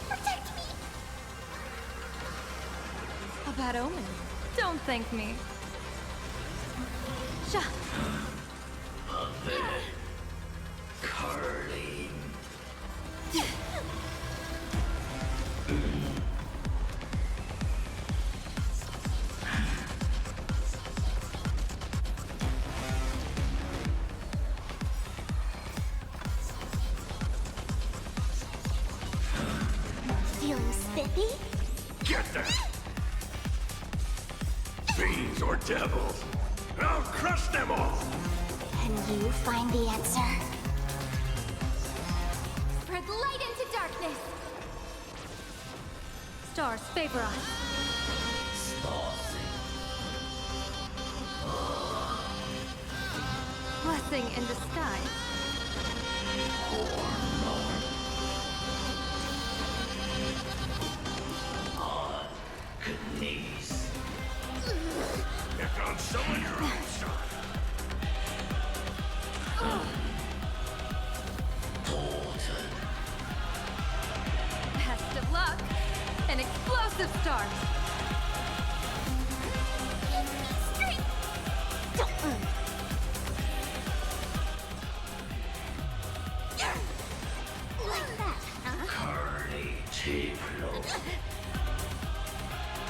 Protect me! A bad omen. Don't thank me. Sha. Curling. Feeling spiffy? Get them! Fiends or devils, I'll crush them all! Can you find the answer? Spread light into darkness. Stars favor us. Blessing in disguise. Knees. If I'm someone your own shot. Best of luck. An explosive start. Give me strength! Like that, huh? Curly Tiflo.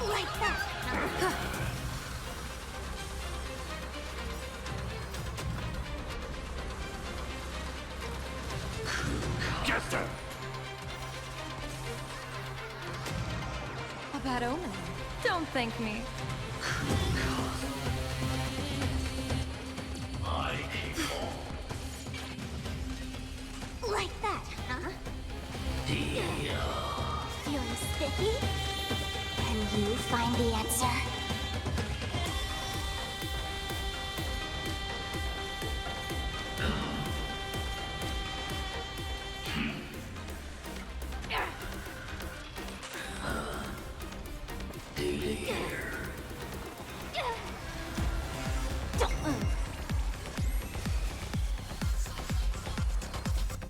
Like that, huh? Get them! A bad omen. Don't thank me. My people. Like that, huh? Deal. Feeling spiffy? Can you find the answer?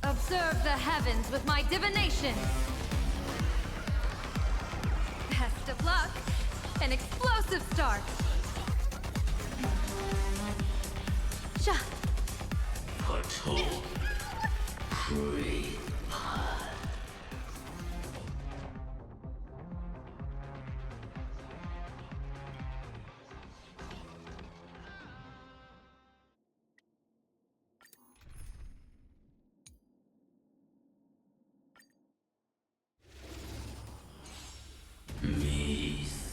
Observe the heavens with my divination. Best of luck. An explosive start. Sha. Patrol. Free.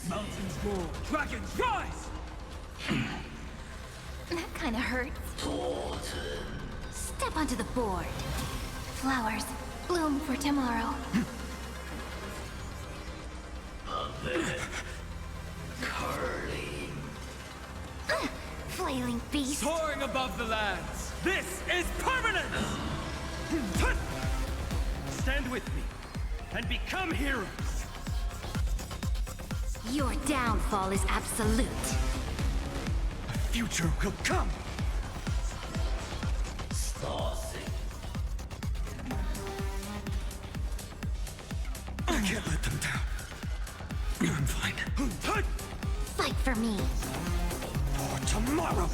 Mountains roar, dragons rise! That kind of hurts. Step onto the board. Flowers bloom for tomorrow. Curling. Flailing beast. Soaring above the lands, this is permanent! Stand with me and become heroes! Your downfall is absolute. A future will come! I can't let them down. I'm fine. Fight for me. For tomorrow, a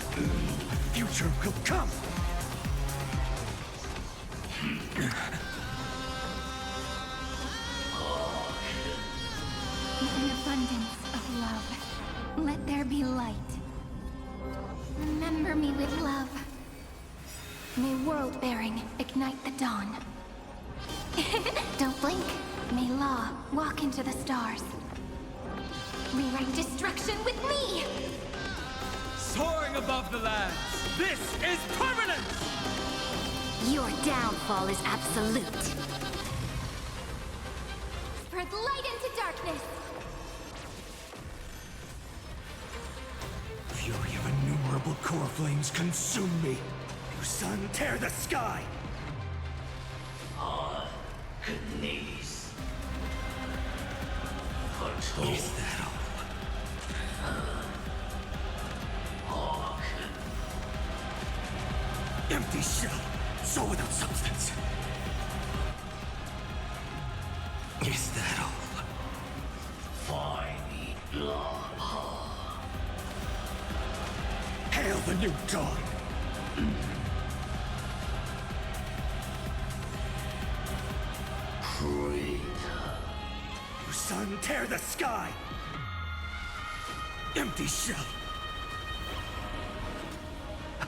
future will come! With an abundance of love, let there be light. Remember me with love. May world-bearing ignite the dawn. Don't blink. May law walk into the stars. Rewrite destruction with me! Soaring above the lands, this is permanent! Your downfall is absolute. Spread light into darkness. Fury of innumerable core flames consume me. You sun, tear the sky! Knees. Patrol. Is that all? Empty shell, soul without substance. Is that all? Hail the new dawn! You sun, tear the sky! Empty shell!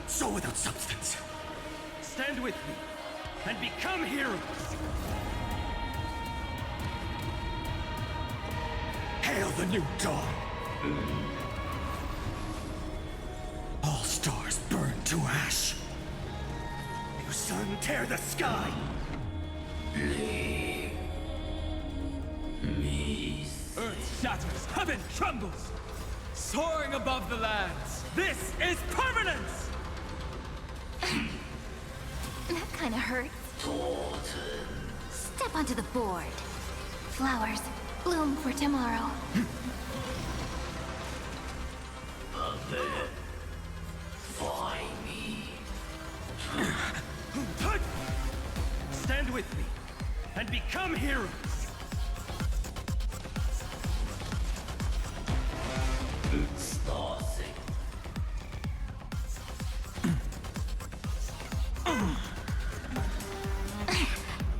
Soul without substance! Stand with me and become heroes. Hail the new dawn! All stars burn to ash! You sun, tear the sky! Earth shatters, heaven trembles. Soaring above the lands. This is permanence! That kinda hurts. Step onto the board. Flowers bloom for tomorrow. Stand with me and become heroes.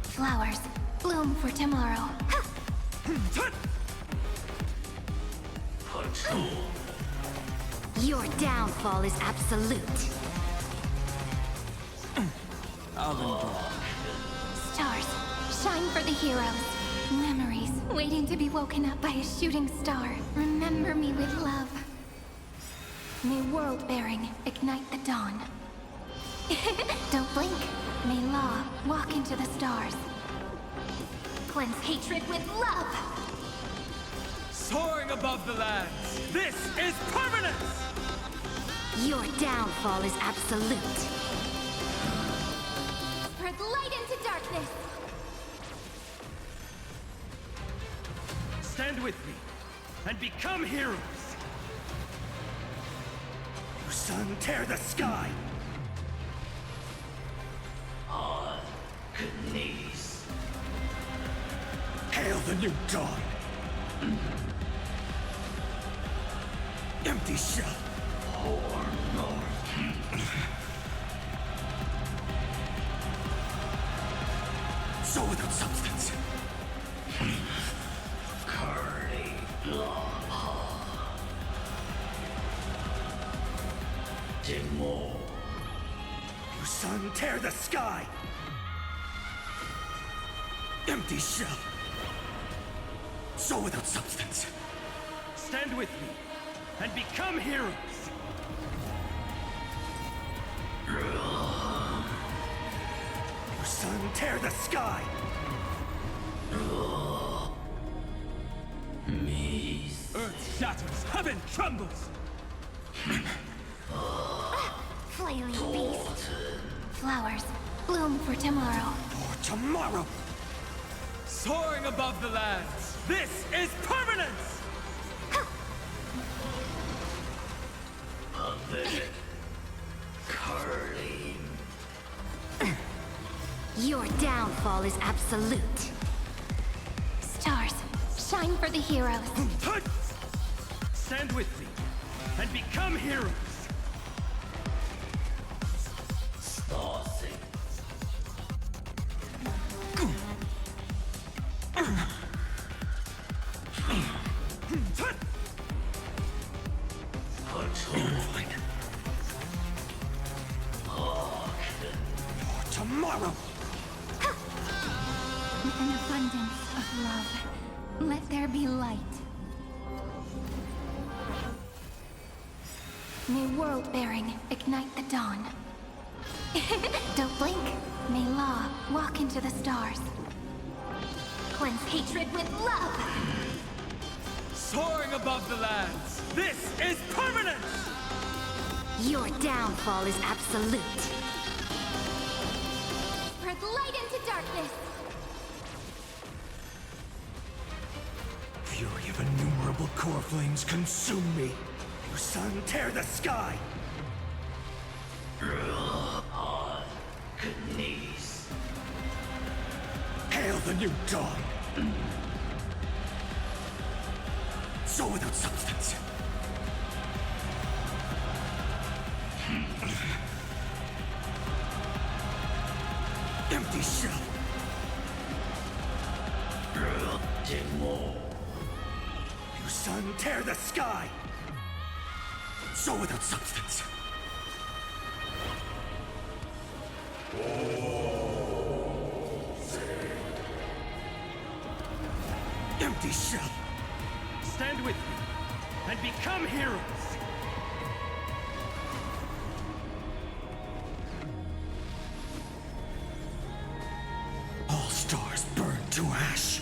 Flowers bloom for tomorrow. Your downfall is absolute. Stars, shine for the heroes. Memories waiting to be woken up by a shooting star. Remember me with love. May world-bearing ignite the dawn. Don't blink. May law walk into the stars. Cleanse hatred with love. Soaring above the lands. This is permanence! Your downfall is absolute. Spread light into darkness. Stand with me and become heroes. You sun, tear the sky! Hail the new dawn! Empty shell! Soul without substance! You sun, tear the sky! Empty shell! Soul without substance! Stand with me and become heroes. You sun, tear the sky! Earth shatters, heaven trembles. Flailing beast. Flowers bloom for tomorrow. For tomorrow! Soaring above the lands. This is permanence! Your downfall is absolute. Stars, shine for the heroes. Stand with me and become heroes. For tomorrow! With an abundance of love, let there be light. May world-bearing ignite the dawn. Don't blink. May law walk into the stars. Cleanse hatred with love. Soaring above the lands. This is permanence! Your downfall is absolute. Spread light into darkness. Fury of innumerable core flames consume me. You sun, tear the sky! Hail the new dawn! Soul without substance. Empty shell. You sun, tear the sky. Soul without substance. Empty shell. Stand with me and become heroes! All stars burn to ash.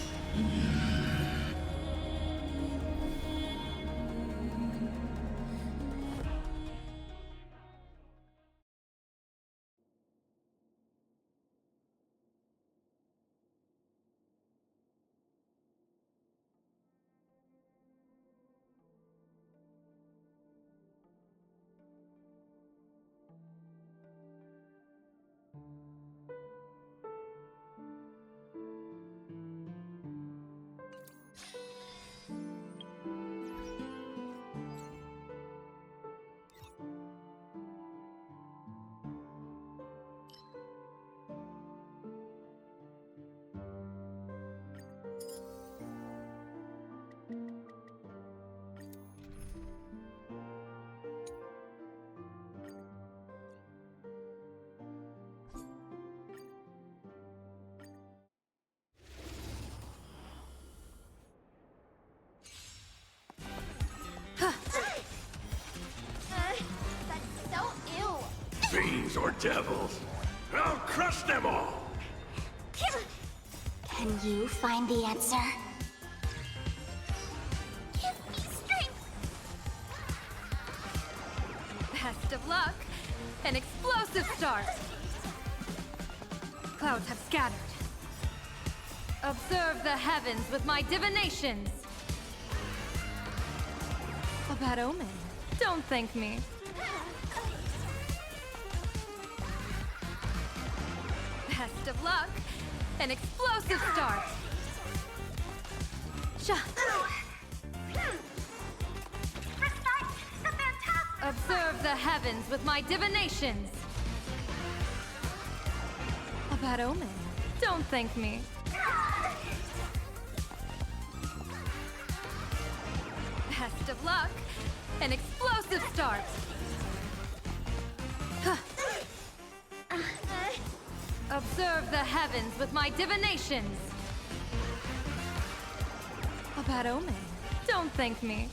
That's so ew. Fiends or devils, I'll crush them all! Can you find the answer? Give me strength! Best of luck. An explosive start. Clouds have scattered. Observe the heavens with my divinations. A bad omen. Don't thank me. Best of luck. An explosive start. Observe the heavens with my divinations. A bad omen. Don't thank me. Best of luck. An explosive start. Observe the heavens with my divinations. A bad omen. Don't thank me.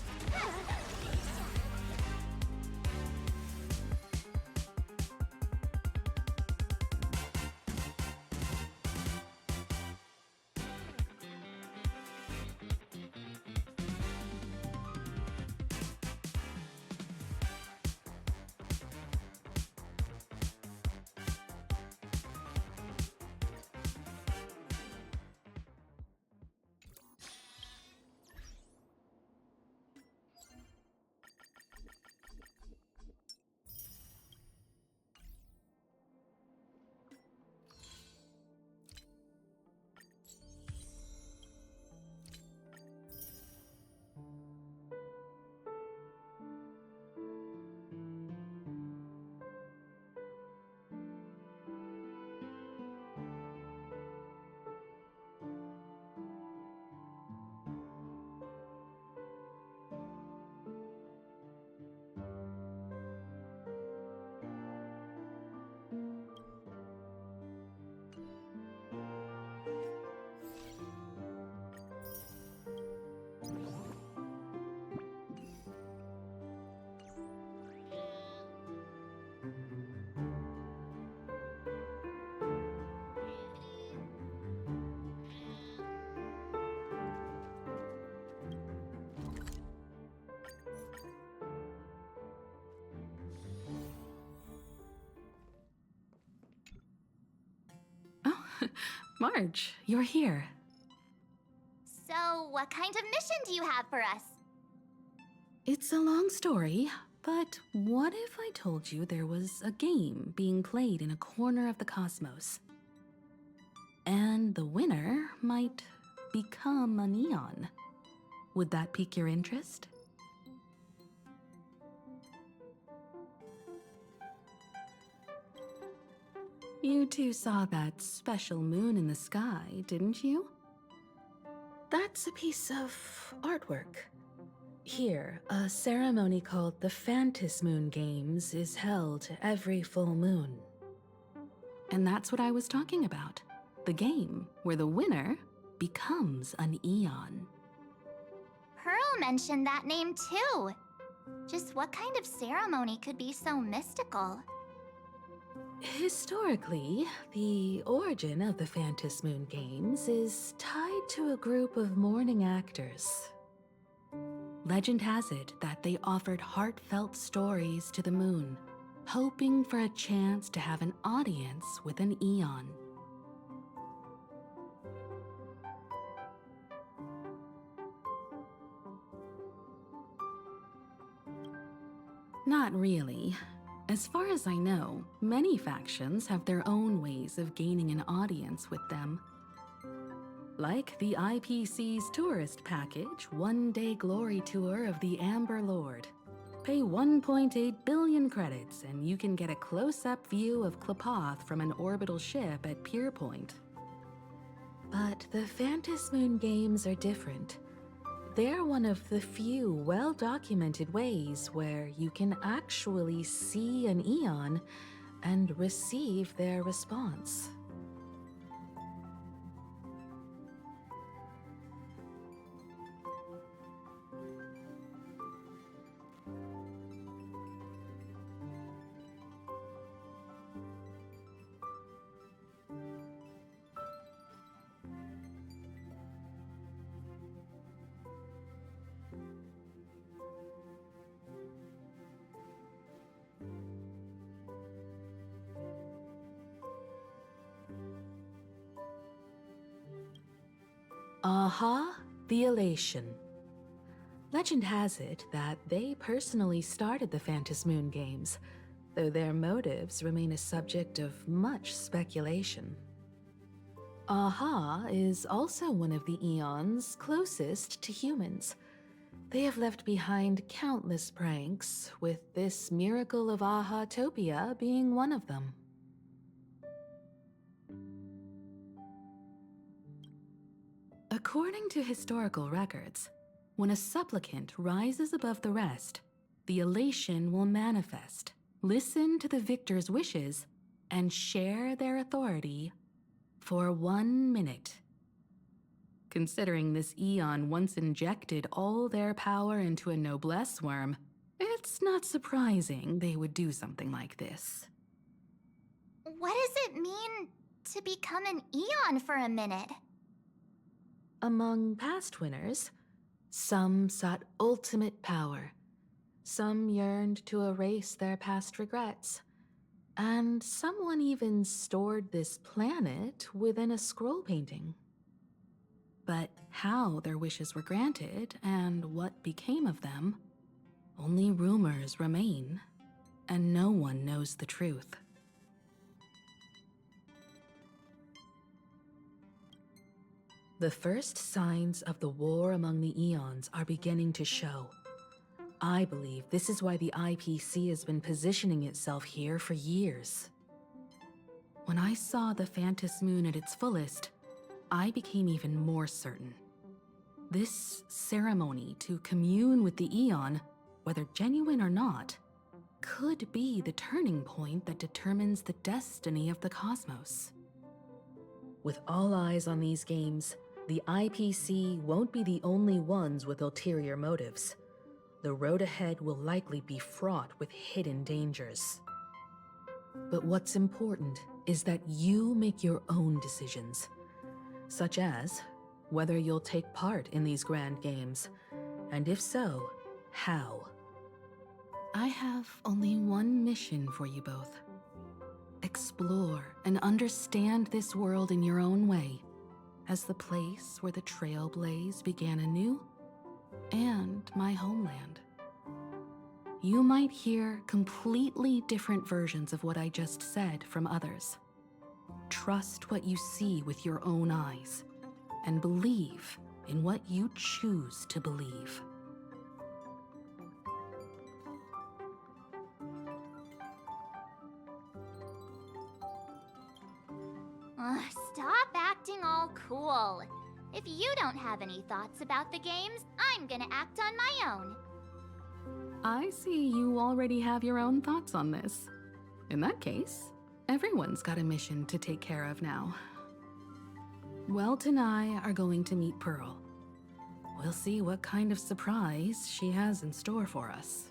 Marge, you're here. So, what kind of mission do you have for us? It's a long story, but what if I told you there was a game being played in a corner of the cosmos? And the winner might become a neon. Would that pique your interest? You two saw that special moon in the sky, didn't you? That's a piece of artwork. Here, a ceremony called the Phantom Moon Games is held every full moon. And that's what I was talking about. The game where the winner becomes an Eon. Pearl mentioned that name too. Just what kind of ceremony could be so mystical? Historically, the origin of the Phantom Moon Games is tied to a group of mourning actors. Legend has it that they offered heartfelt stories to the moon, hoping for a chance to have an audience with an Eon. Not really. As far as I know, many factions have their own ways of gaining an audience with them. Like the IPC's tourist package, one-day glory tour of the Amber Lord. Pay 1.8 billion credits and you can get a close-up view of Klapoth from an orbital ship at Pier Point. But the Phantom Moon Games are different. They're one of the few well-documented ways where you can actually see an Eon and receive their response. Aha, the Elation. Legend has it that they personally started the Phantom Moon Games, though their motives remain a subject of much speculation. Aha is also one of the Eons closest to humans. They have left behind countless pranks, with this miracle of Aha-topia being one of them. According to historical records, when a supplicant rises above the rest, the elation will manifest, listen to the victor's wishes, and share their authority for 1 minute. Considering this Eon once injected all their power into a noblesse worm, it's not surprising they would do something like this. What does it mean to become an Eon for a minute? Among past winners, some sought ultimate power, some yearned to erase their past regrets, and someone even stored this planet within a scroll painting. But how their wishes were granted and what became of them, only rumors remain, and no one knows the truth. The first signs of the war among the Eons are beginning to show. I believe this is why the IPC has been positioning itself here for years. When I saw the Phantom Moon at its fullest, I became even more certain. This ceremony to commune with the Eon, whether genuine or not, could be the turning point that determines the destiny of the cosmos. With all eyes on these games, the IPC won't be the only ones with ulterior motives. The road ahead will likely be fraught with hidden dangers. But what's important is that you make your own decisions, such as whether you'll take part in these grand games, and if so, how. I have only one mission for you both. Explore and understand this world in your own way, as the place where the Trailblaze began anew, and my homeland. You might hear completely different versions of what I just said from others. Trust what you see with your own eyes, and believe in what you choose to believe. Stop acting all cool. If you don't have any thoughts about the games, I'm gonna act on my own. I see you already have your own thoughts on this. In that case, everyone's got a mission to take care of now. Welt and I are going to meet Pearl. We'll see what kind of surprise she has in store for us.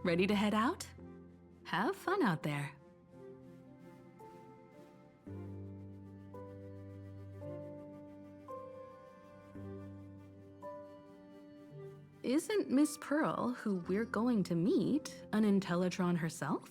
Ready to head out? Have fun out there. Isn't Miss Pearl, who we're going to meet, an Intellitron herself?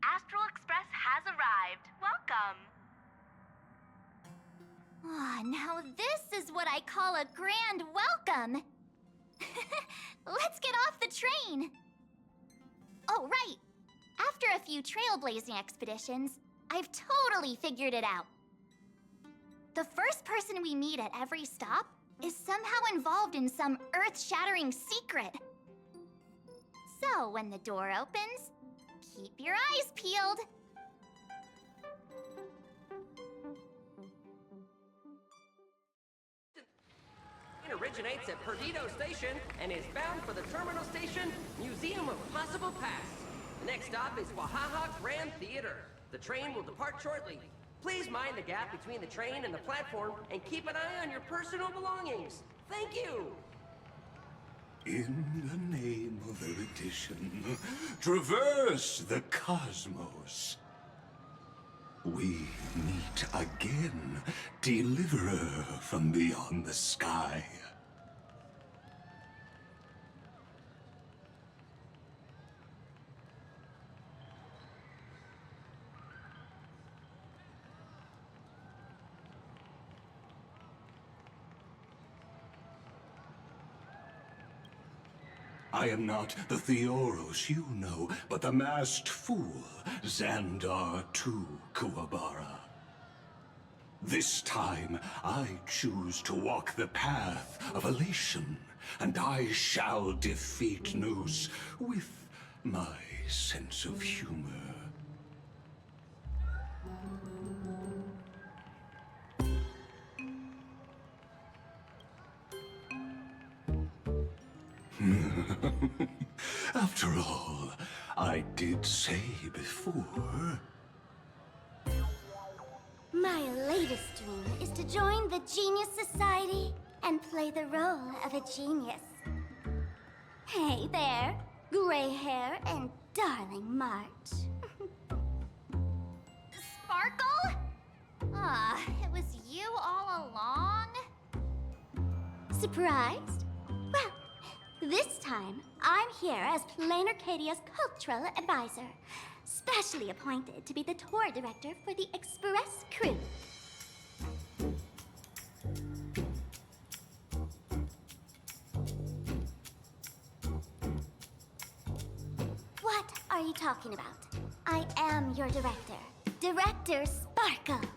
Astral Express has arrived. Welcome. Now this is what I call a grand welcome. Let's get off the train. Oh, right. After a few trailblazing expeditions, I've totally figured it out. The first person we meet at every stop is somehow involved in some earth-shattering secret. So when the door opens, keep your eyes peeled. It originates at Perdido Station and is bound for the terminal station, Museum of Possible Past. The next stop is Wahaha Grand Theater. The train will depart shortly. Please mind the gap between the train and the platform and keep an eye on your personal belongings. Thank you. In the name of erudition, traverse the cosmos. We meet again, deliverer from beyond the sky. I am not the Theoros you know, but the masked fool, Xandar II Kuwabara. This time, I choose to walk the path of elation, and I shall defeat Noose with my sense of humor. After all, I did say before... My latest dream is to join the Genius Society and play the role of a genius. Hey there, gray hair and darling March. Sparkle? It was you all along? Surprised? Well, this time, I'm here as Plain Arcadia's cultural advisor, specially appointed to be the tour director for the Express crew. What are you talking about? I am your director, Director Sparkle.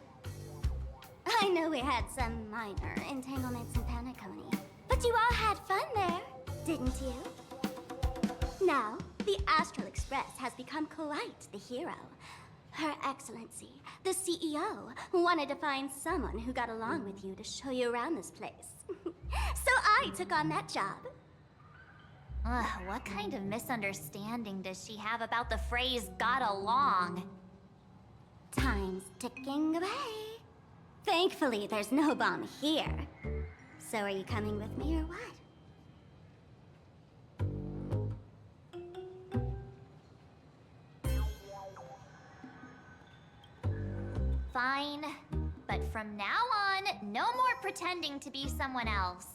I know we had some minor entanglements and paniconi, but you all had fun there, didn't you? Now, the Astral Express has become quite the hero. Her Excellency, the CEO, wanted to find someone who got along with you to show you around this place. So I took on that job. Ugh, what kind of misunderstanding does she have about the phrase got along? Time's ticking away. Thankfully, there's no bomb here. So are you coming with me or what? Fine. But from now on, no more pretending to be someone else.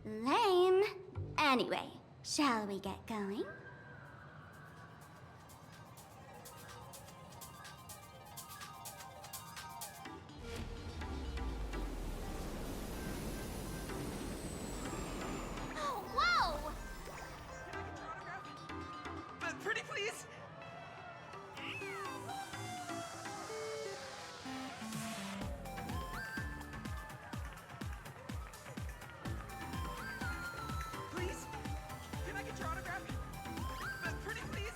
Lame. Anyway, shall we get going? Whoa! Pretty please? Please? Can I get your autograph? Pretty please?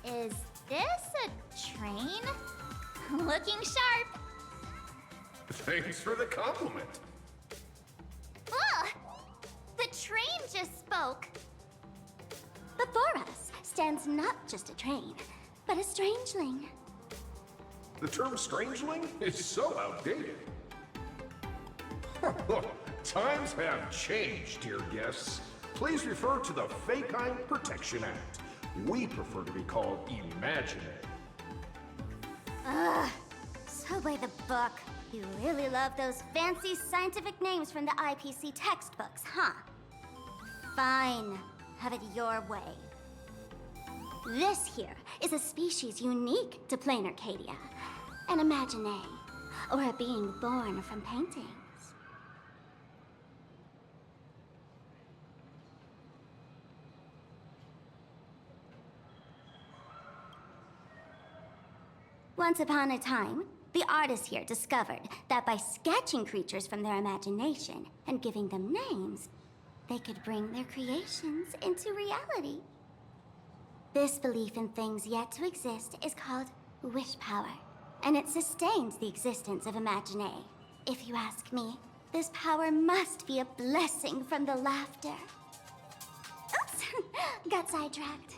Is this a train? Looking sharp. Thanks for the compliment. Ugh! The train just spoke. Before us stands not just a train, but a strangeling. The term strangeling is so outdated. Times have changed, dear guests. Please refer to the Fekine Protection Act. We prefer to be called Imaginary. Ugh. So by the book. You really love those fancy scientific names from the IPC textbooks, huh? Fine. Have it your way. This here is a species unique to plain Arcadia. An Imaginary, or a being born from paintings. Once upon a time, the artists here discovered that by sketching creatures from their imagination and giving them names, they could bring their creations into reality. This belief in things yet to exist is called wish power, and it sustains the existence of Imaginary. If you ask me, this power must be a blessing from the laughter. Oops, got sidetracked.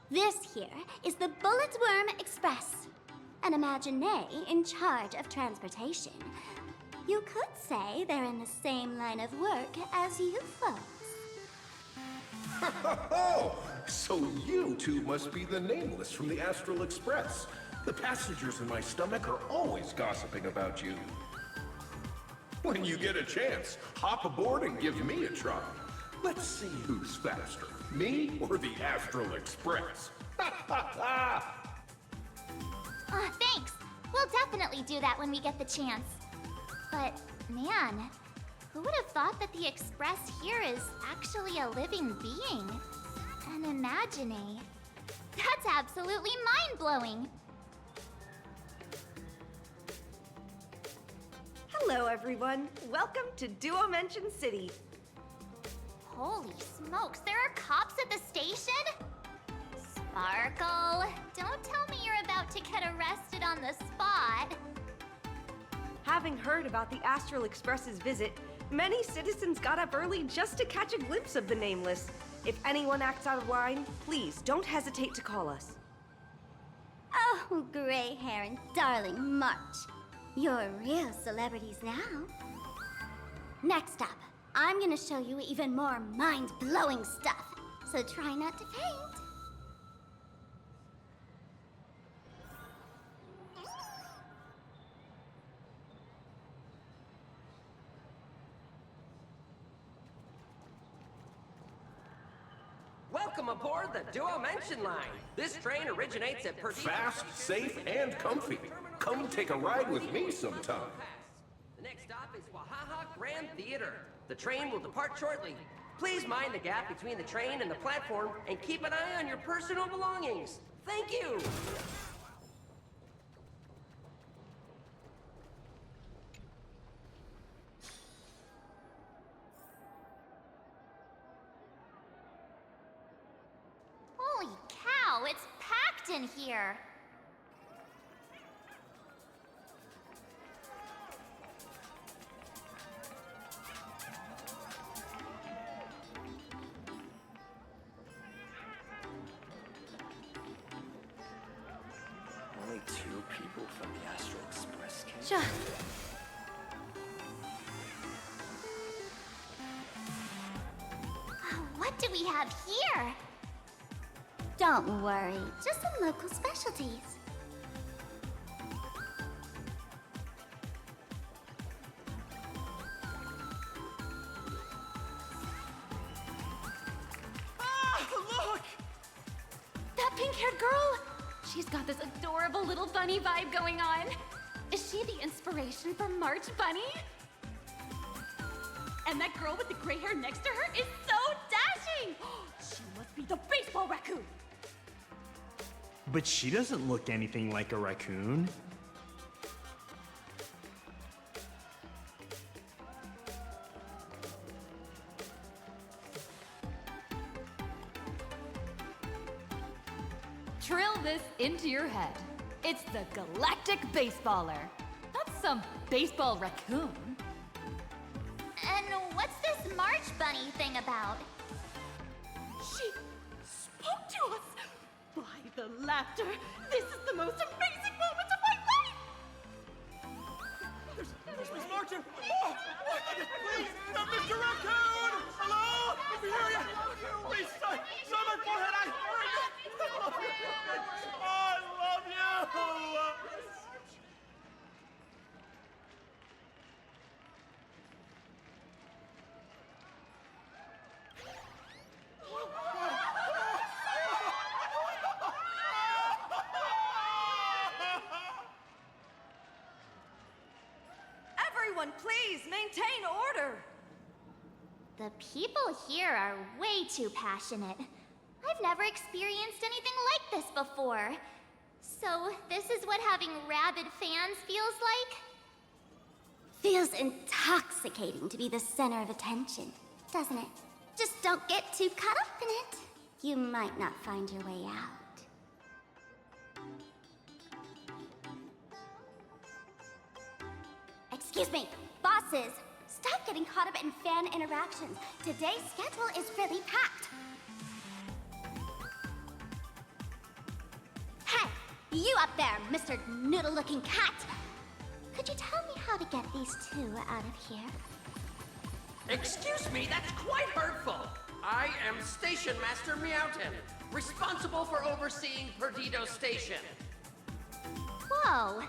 This here is the Bullet Worm Express. An Imaginary in charge of transportation. You could say they're in the same line of work as you folks. So you two must be the Nameless from the Astral Express. The passengers in my stomach are always gossiping about you. When you get a chance, hop aboard and give me a try. Let's see who's faster, me or the Astral Express. Thanks. We'll definitely do that when we get the chance. But, man, who would have thought that the Express here is actually a living being? An Imaginary. That's absolutely mind-blowing. Hello, everyone. Welcome to Duo-Mention City. Holy smokes, there are cops at the station? Sparkle, don't tell me you're about to get arrested on the spot. Having heard about the Astral Express's visit, many citizens got up early just to catch a glimpse of the Nameless. If anyone acts out of line, please don't hesitate to call us. Oh, gray hair and darling March. You're real celebrities now. Next up, I'm gonna show you even more mind-blowing stuff, so try not to faint. Welcome aboard the Duo-Mention line. This train originates at Perdido. Fast, safe, and comfy. Come take a ride with me sometime. The next stop is Wahaha Grand Theater. The train will depart shortly. Please mind the gap between the train and the platform and keep an eye on your personal belongings. Thank you! Holy cow, it's packed in here. Only 2 people from the Astral Express came. Sure. What do we have here? Don't worry, just some local specialties. Look! That pink-haired girl! She's got this adorable little bunny vibe going on. Is she the inspiration for March Bunny? And that girl with the gray hair next to her is so dashing! She must be the baseball raccoon! But she doesn't look anything like a raccoon. Drill this into your head. It's the Galactic Baseballer. Not some baseball raccoon. And what's this March Bunny thing about? She spoke to us! By the laughter, this is the most amazing moment of my life! There's Miss Martin! Oh! Please! Mr. Raccoon! Hello? Let me hear you! Please, sign my forehead! I love you! Oh, I love you! Everyone, please maintain order. The people here are way too passionate. I've never experienced anything like this before. So, this is what having rabid fans feels like? Feels intoxicating to be the center of attention, doesn't it? Just don't get too caught up in it. You might not find your way out. Excuse me, bosses! Stop getting caught up in fan interactions. Today's schedule is really packed. Hey, you up there, Mr. Noodle-looking cat! Could you tell me how to get these 2 out of here? Excuse me, that's quite hurtful. I am Station Master Meowton, responsible for overseeing Perdido Station. Whoa,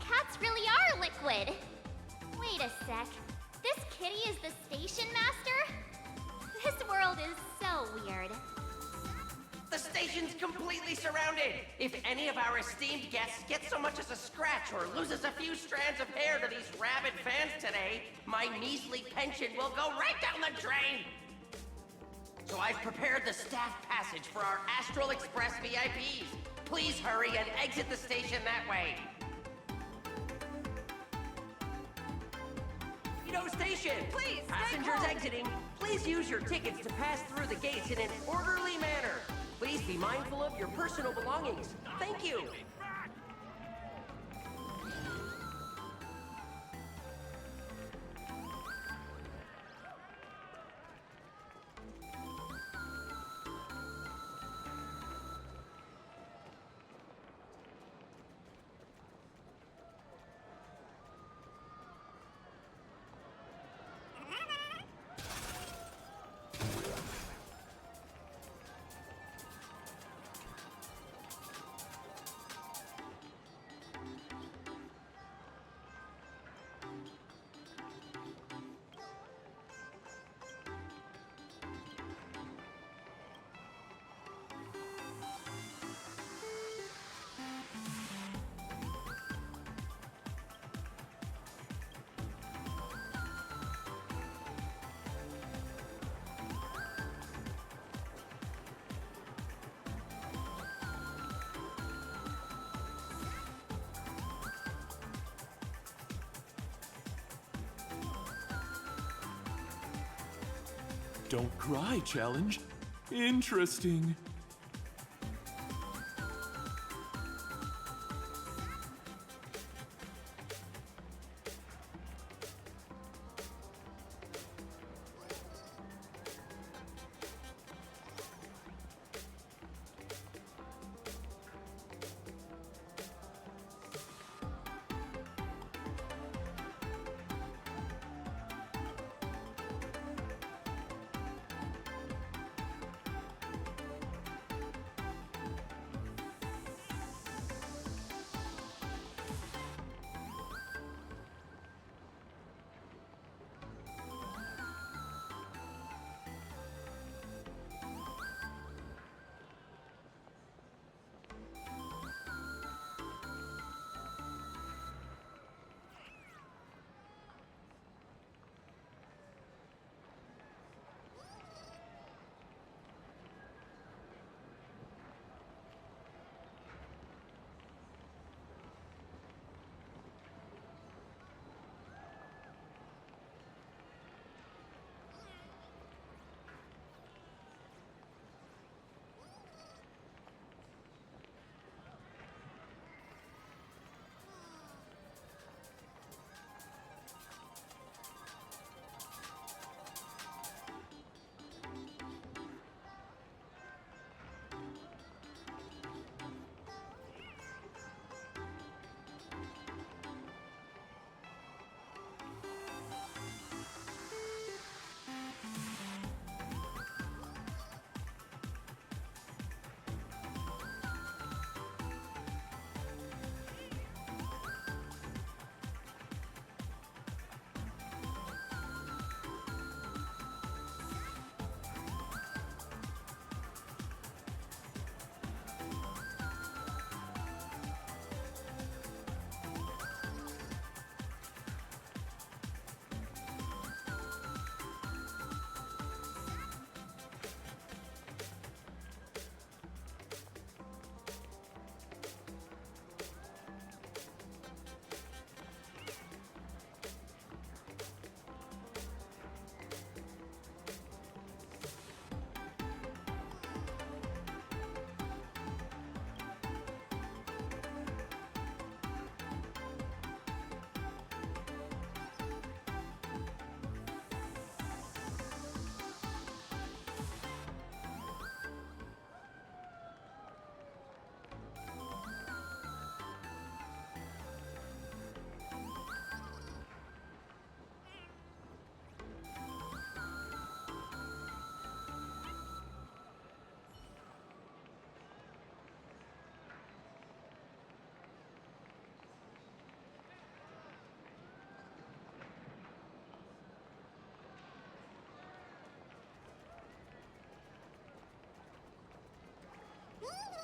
cats really are liquid. Wait a sec. This kitty is the station master? This world is so weird. The station's completely surrounded. If any of our esteemed guests gets so much as a scratch or loses a few strands of hair to these rabid fans today, my measly pension will go right down the drain. So I've prepared the staff passage for our Astral Express VIPs. Please hurry and exit the station that way. Station! Please, passengers exiting, please use your tickets to pass through the gates in an orderly manner. Please be mindful of your personal belongings. Thank you! Don't cry challenge. Interesting.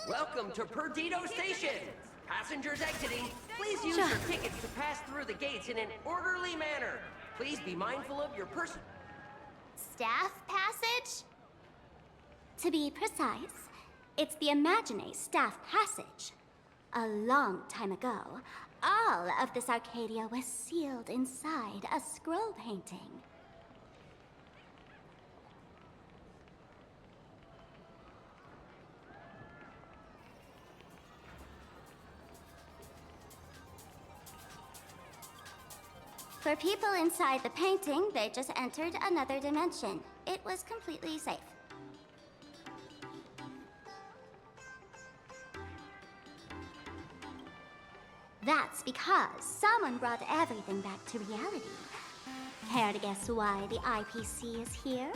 Welcome to Perdido Station! Passengers exiting, please use your tickets to pass through the gates in an orderly manner. Please be mindful of your person. Staff passage? To be precise, it's the Imagine Staff Passage. A long time ago, all of this Arcadia was sealed inside a scroll painting. For people inside the painting, they just entered another dimension. It was completely safe. That's because someone brought everything back to reality. Care to guess why the IPC is here?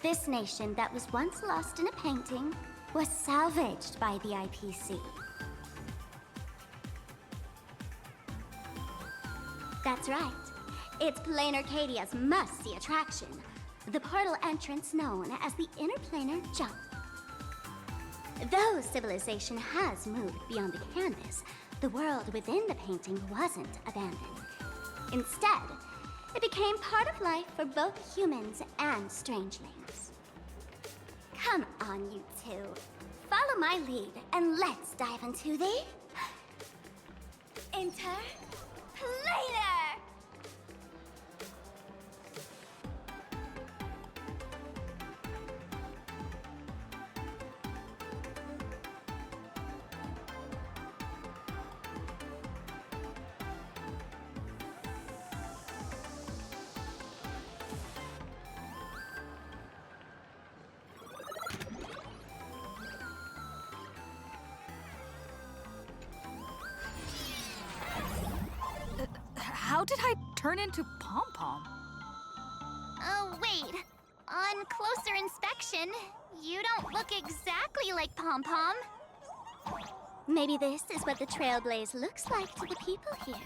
This nation that was once lost in a painting was salvaged by the IPC. That's right. It's Plain Arcadia's must-see attraction. The portal entrance known as the Interplanar Jump. Though civilization has moved beyond the canvas, the world within the painting wasn't abandoned. Instead, it became part of life for both humans and strangelings. Come on, you two. Follow my lead and let's dive into the... Interplanar! How did I turn into Pom-Pom? Oh, wait. On closer inspection, you don't look exactly like Pom-Pom. Maybe this is what the Trailblaze looks like to the people here.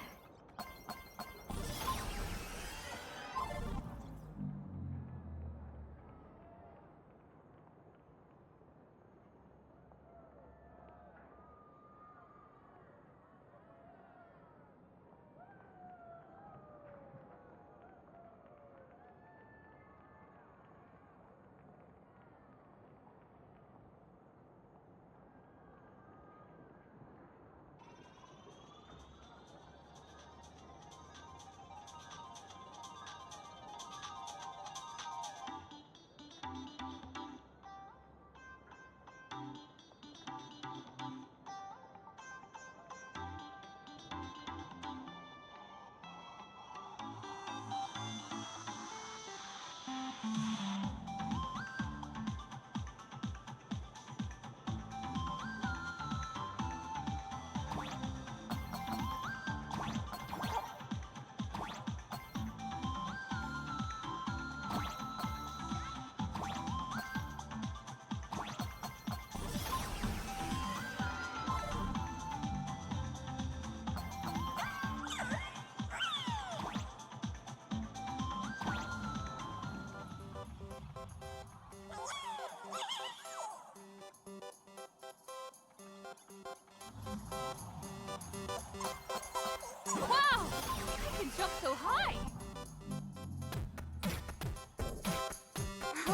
Wow! I can jump so high!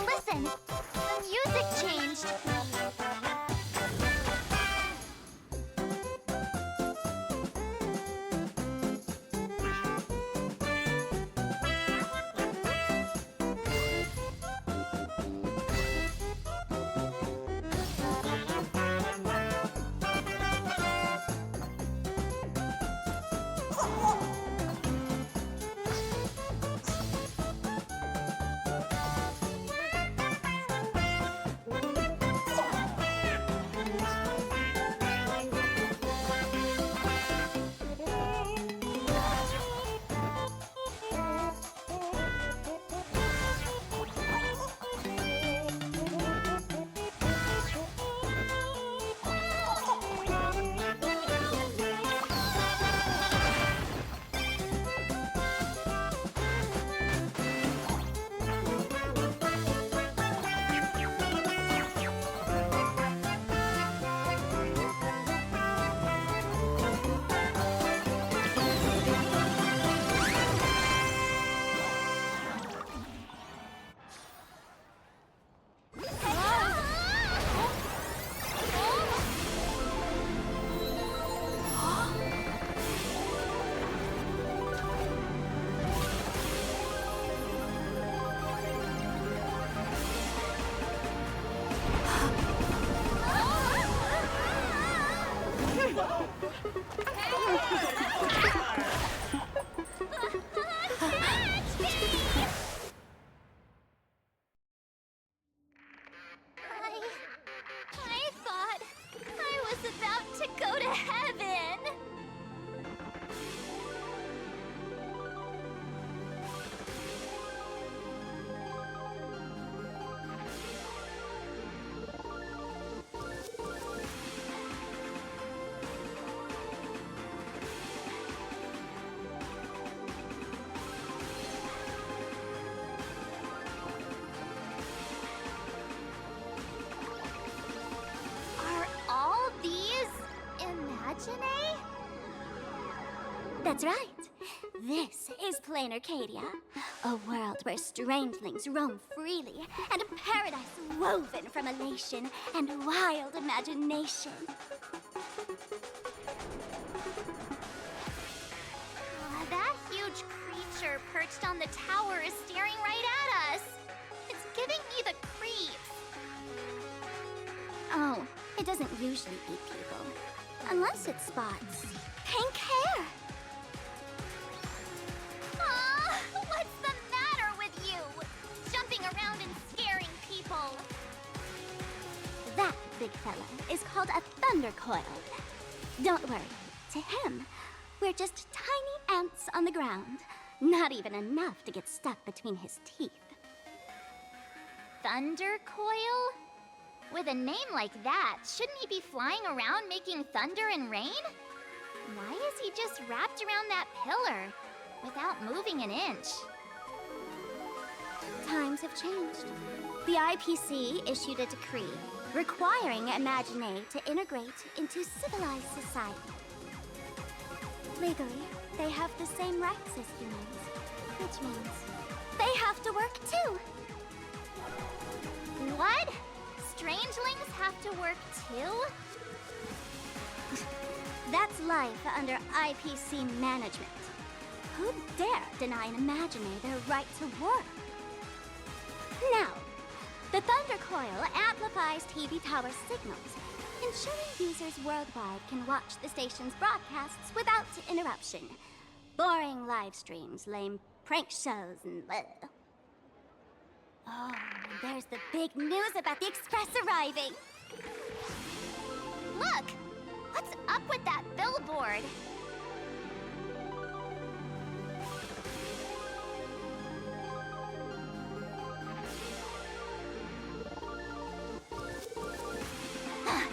Listen, the music changed. I thought I was about to go to heaven. Are all these imaginae? That's right. This is Plain Arcadia, a world where strangelings roam freely, and a paradise woven from elation and wild imagination. That huge creature perched on the tower is staring right at us. It's giving me the creeps. Oh, it doesn't usually eat people. Unless it spots pink hair. Ah, what's the matter with you? Jumping around and scaring people. That big fella is called a thunder coil. Don't worry. To him, We're just tiny ants on the ground. Not even enough to get stuck between his teeth. Thunder Coil? With a name like that, shouldn't he be flying around making thunder and rain? Why is he just wrapped around that pillar without moving an inch? Times have changed. The IPC issued a decree requiring Imagine to integrate into civilized society. Legally, they have the same rights as humans, which means they have to work too. What? Strangelings have to work too? That's life under IPC management. Who'd dare deny an Imagine their right to work? Now, the Thunder Coil amplifies TV tower signals, ensuring users worldwide can watch the station's broadcasts without interruption. Boring live streams, lame prank shows, and bleh. Oh, and there's the big news about the Express arriving! Look! What's up with that billboard?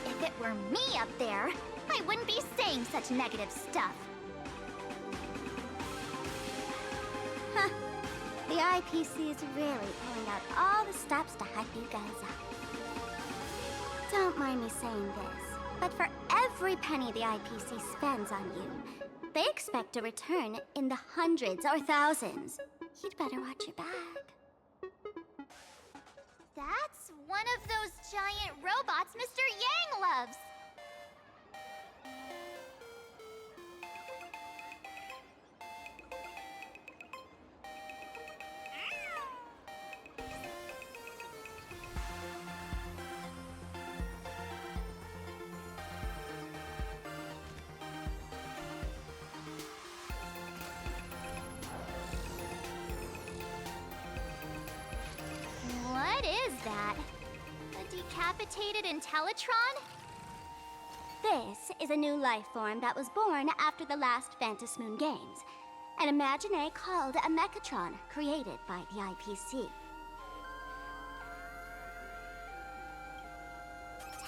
If it were me up there, I wouldn't be saying such negative stuff. Huh. The IPC is really pulling out all the stops to hype you guys up. Don't mind me saying this, but for every penny the IPC spends on you, they expect a return in the hundreds or thousands. You'd better watch your back. That's one of those giant robots Mr. Yang loves. What is that? A decapitated Intellitron? This is a new life form that was born after the last Phantom Moon Games. An Imagine called a Mechatron, created by the IPC.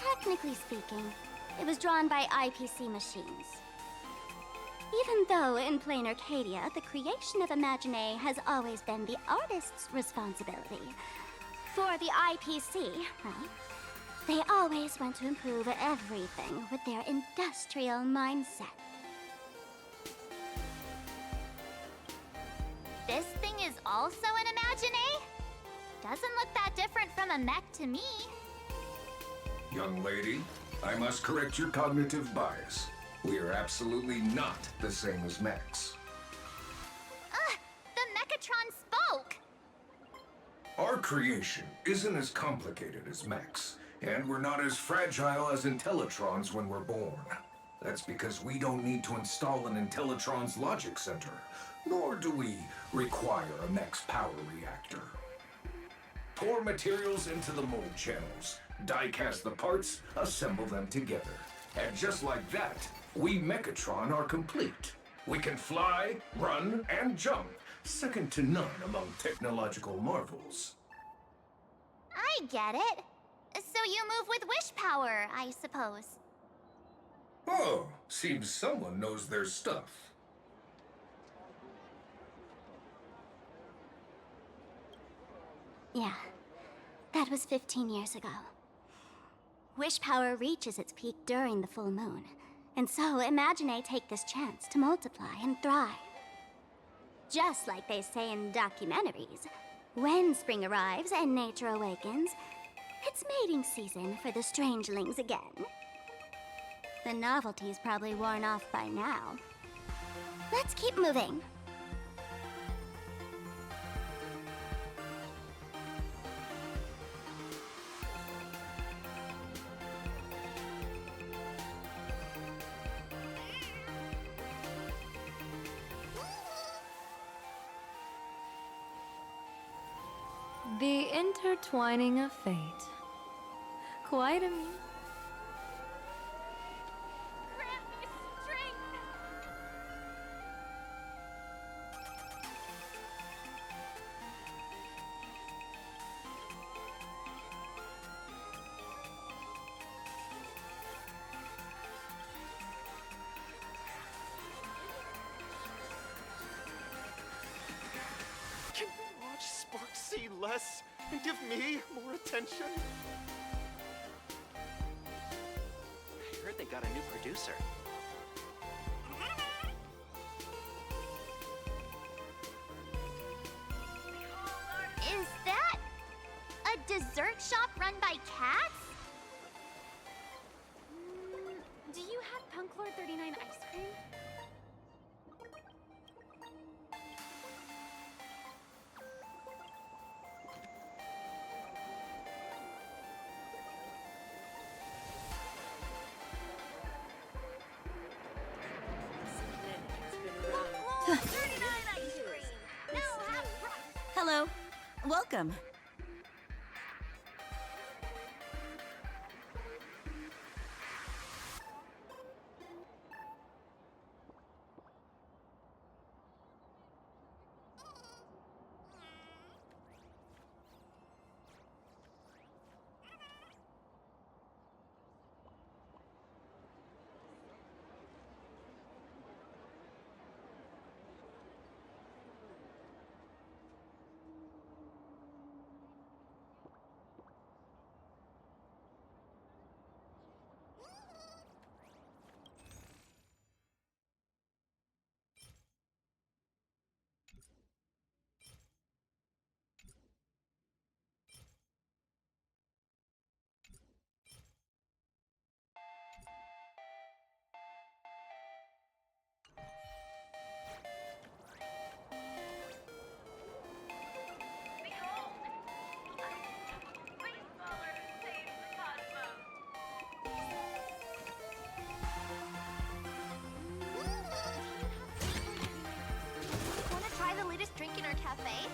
Technically speaking, it was drawn by IPC machines. Even though in plain Arcadia, the creation of Imagine has always been the artist's responsibility. For the IPC, well, they always want to improve everything with their industrial mindset. This thing is also an Imagine? Doesn't look that different from a mech to me. Young lady, I must correct your cognitive bias. We are absolutely not the same as mechs. The Mechatron spoke! Our creation isn't as complicated as mechs, and we're not as fragile as Intellitrons when we're born. That's because we don't need to install an Intellitron's logic center, nor do we require a mech's power reactor. Pour materials into the mold channels, die-cast the parts, assemble them together. And just like that, we Mechatron are complete. We can fly, run, and jump, second to none among technological marvels. I get it. So you move with wish power, I suppose. Oh, seems someone knows their stuff. Yeah, that was 15 years ago. Wish power reaches its peak during the full moon, and so Imagine take this chance to multiply and thrive. Just like they say in documentaries, when spring arrives and nature awakens, it's mating season for the strangelings again. The novelty's probably worn off by now. Let's keep moving. The intertwining of fate. Quite a... less and give me more attention? I heard they got a new producer. Is that a dessert shop run by cats? Do you have Punk Lord 39 ice cream? Hello. Welcome. Want to try the latest drink in our cafe?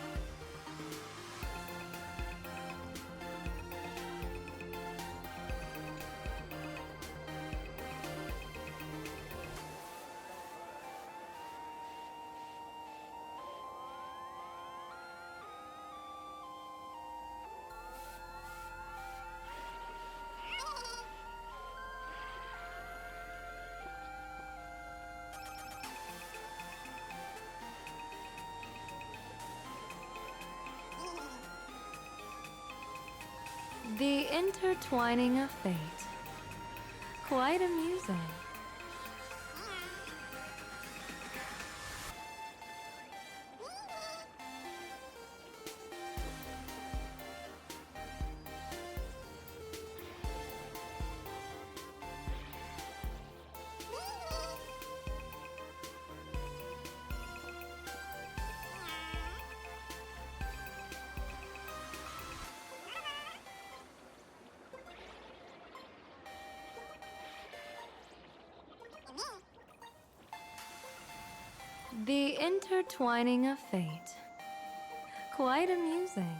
The intertwining of fate. Quite amusing. The intertwining of fate. Quite amusing.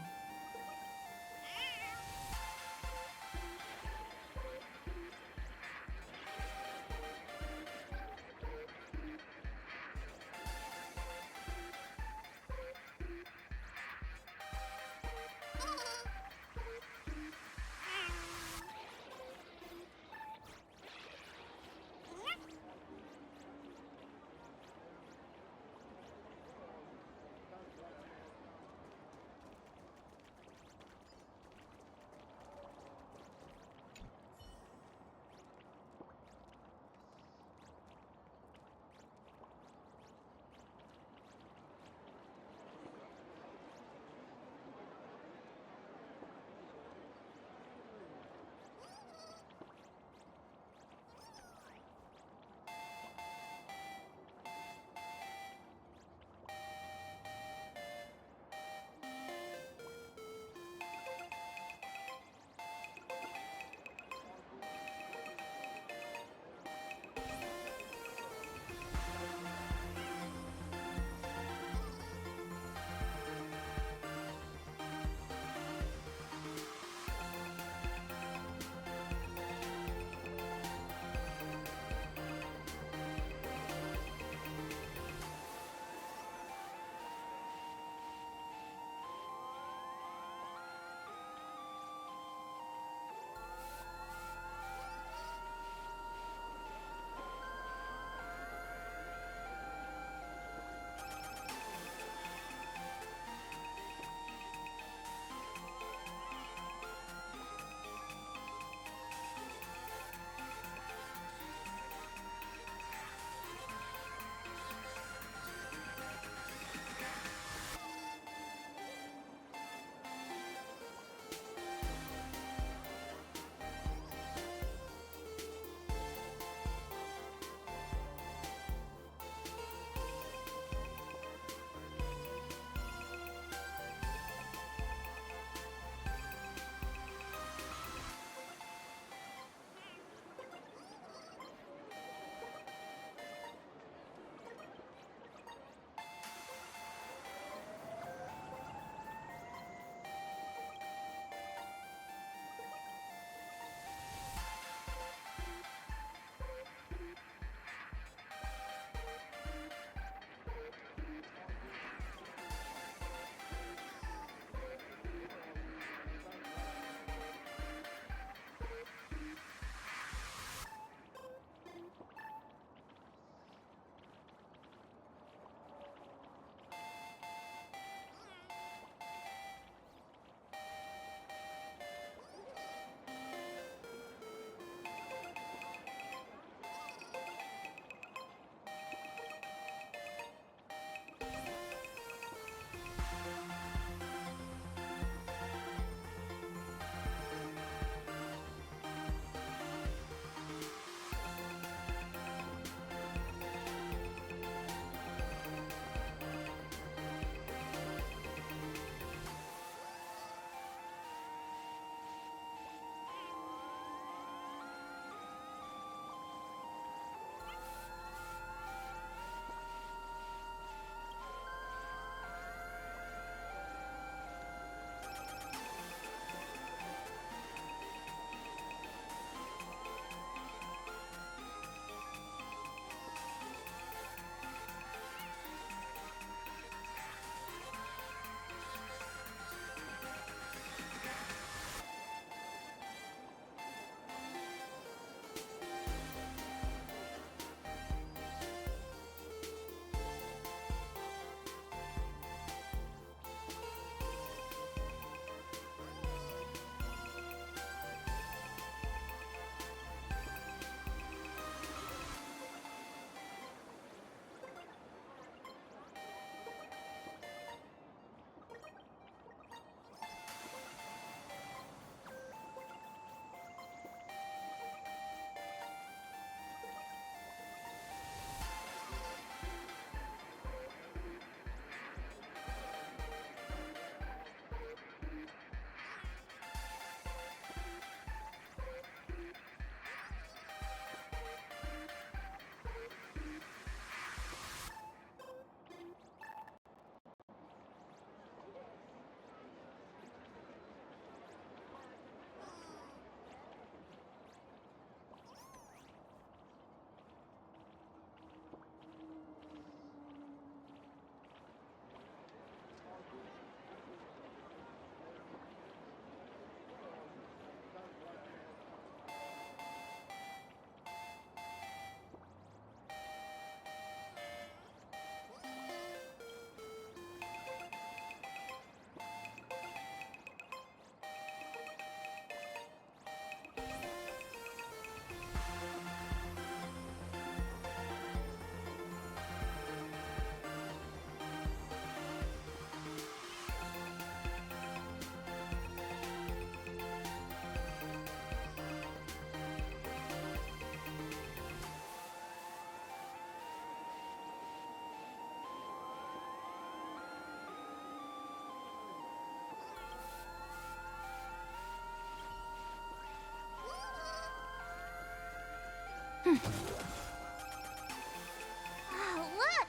Oh, look!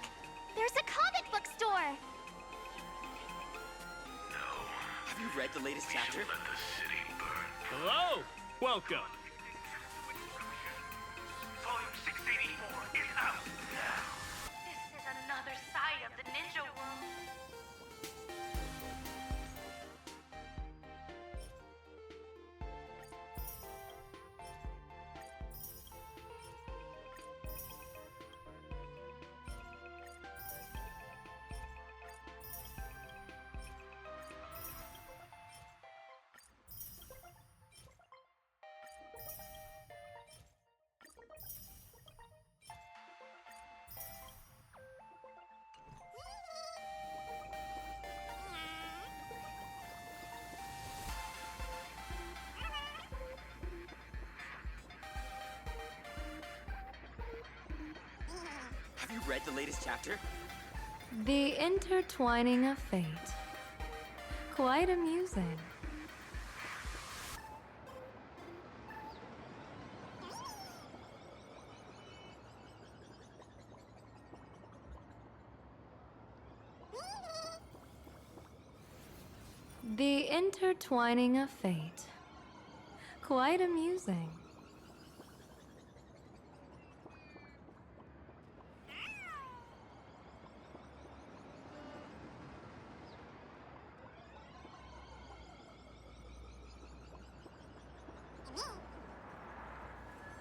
There's a comic book store! Have you read the latest chapter? Hello! Welcome! Volume 684 is out now. This is another side of the ninja world. Have you read the latest chapter? The intertwining of fate. Quite amusing. The intertwining of fate. Quite amusing.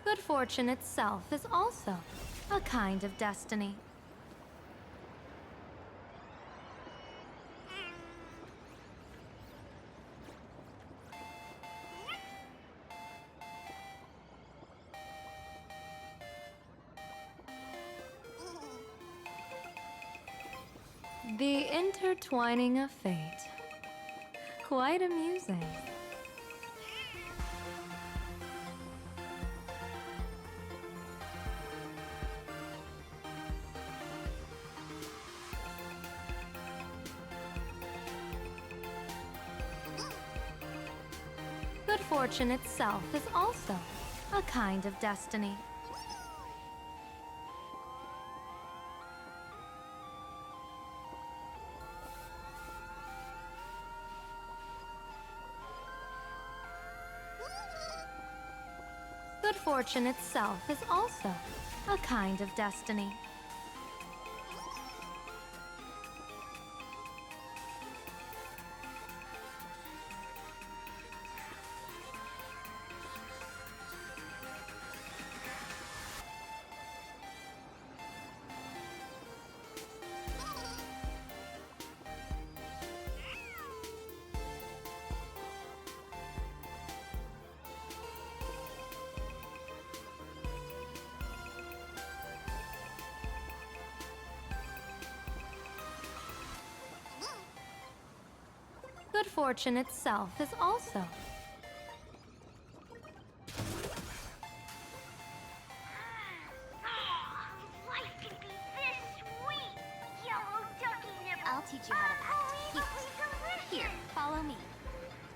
Good fortune itself is also a kind of destiny. The intertwining of fate. Quite amusing. Good fortune itself is also a kind of destiny. Good fortune itself is also a kind of destiny. Good fortune itself is also. Life can be this sweet! Yellow ducky nibble! I'll teach you how to act. Here, follow me.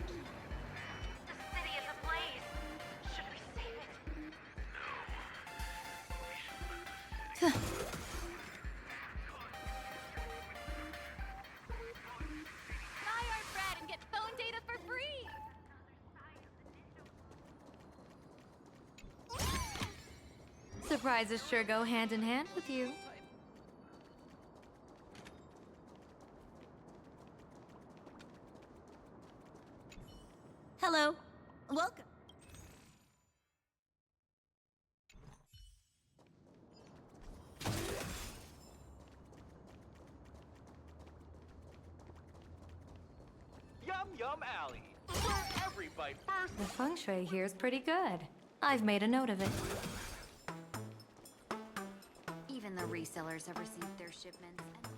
The city is ablaze. Should we save it? Buy our bread and get phone data for free! Surprises sure go hand in hand with you. Hello. Welcome. Yum Yum Alley, where every bite first. The feng shui here is pretty good. I've made a note of it. Even the resellers have received their shipments, and I'm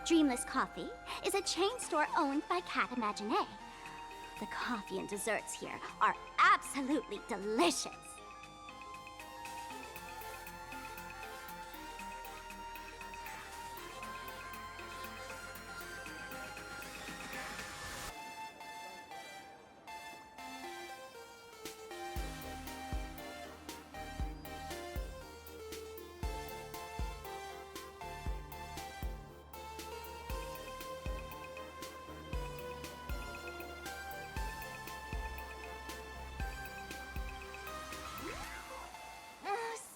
Dreamless Coffee is a chain store owned by Cat Imaginet. The coffee and desserts here are absolutely delicious.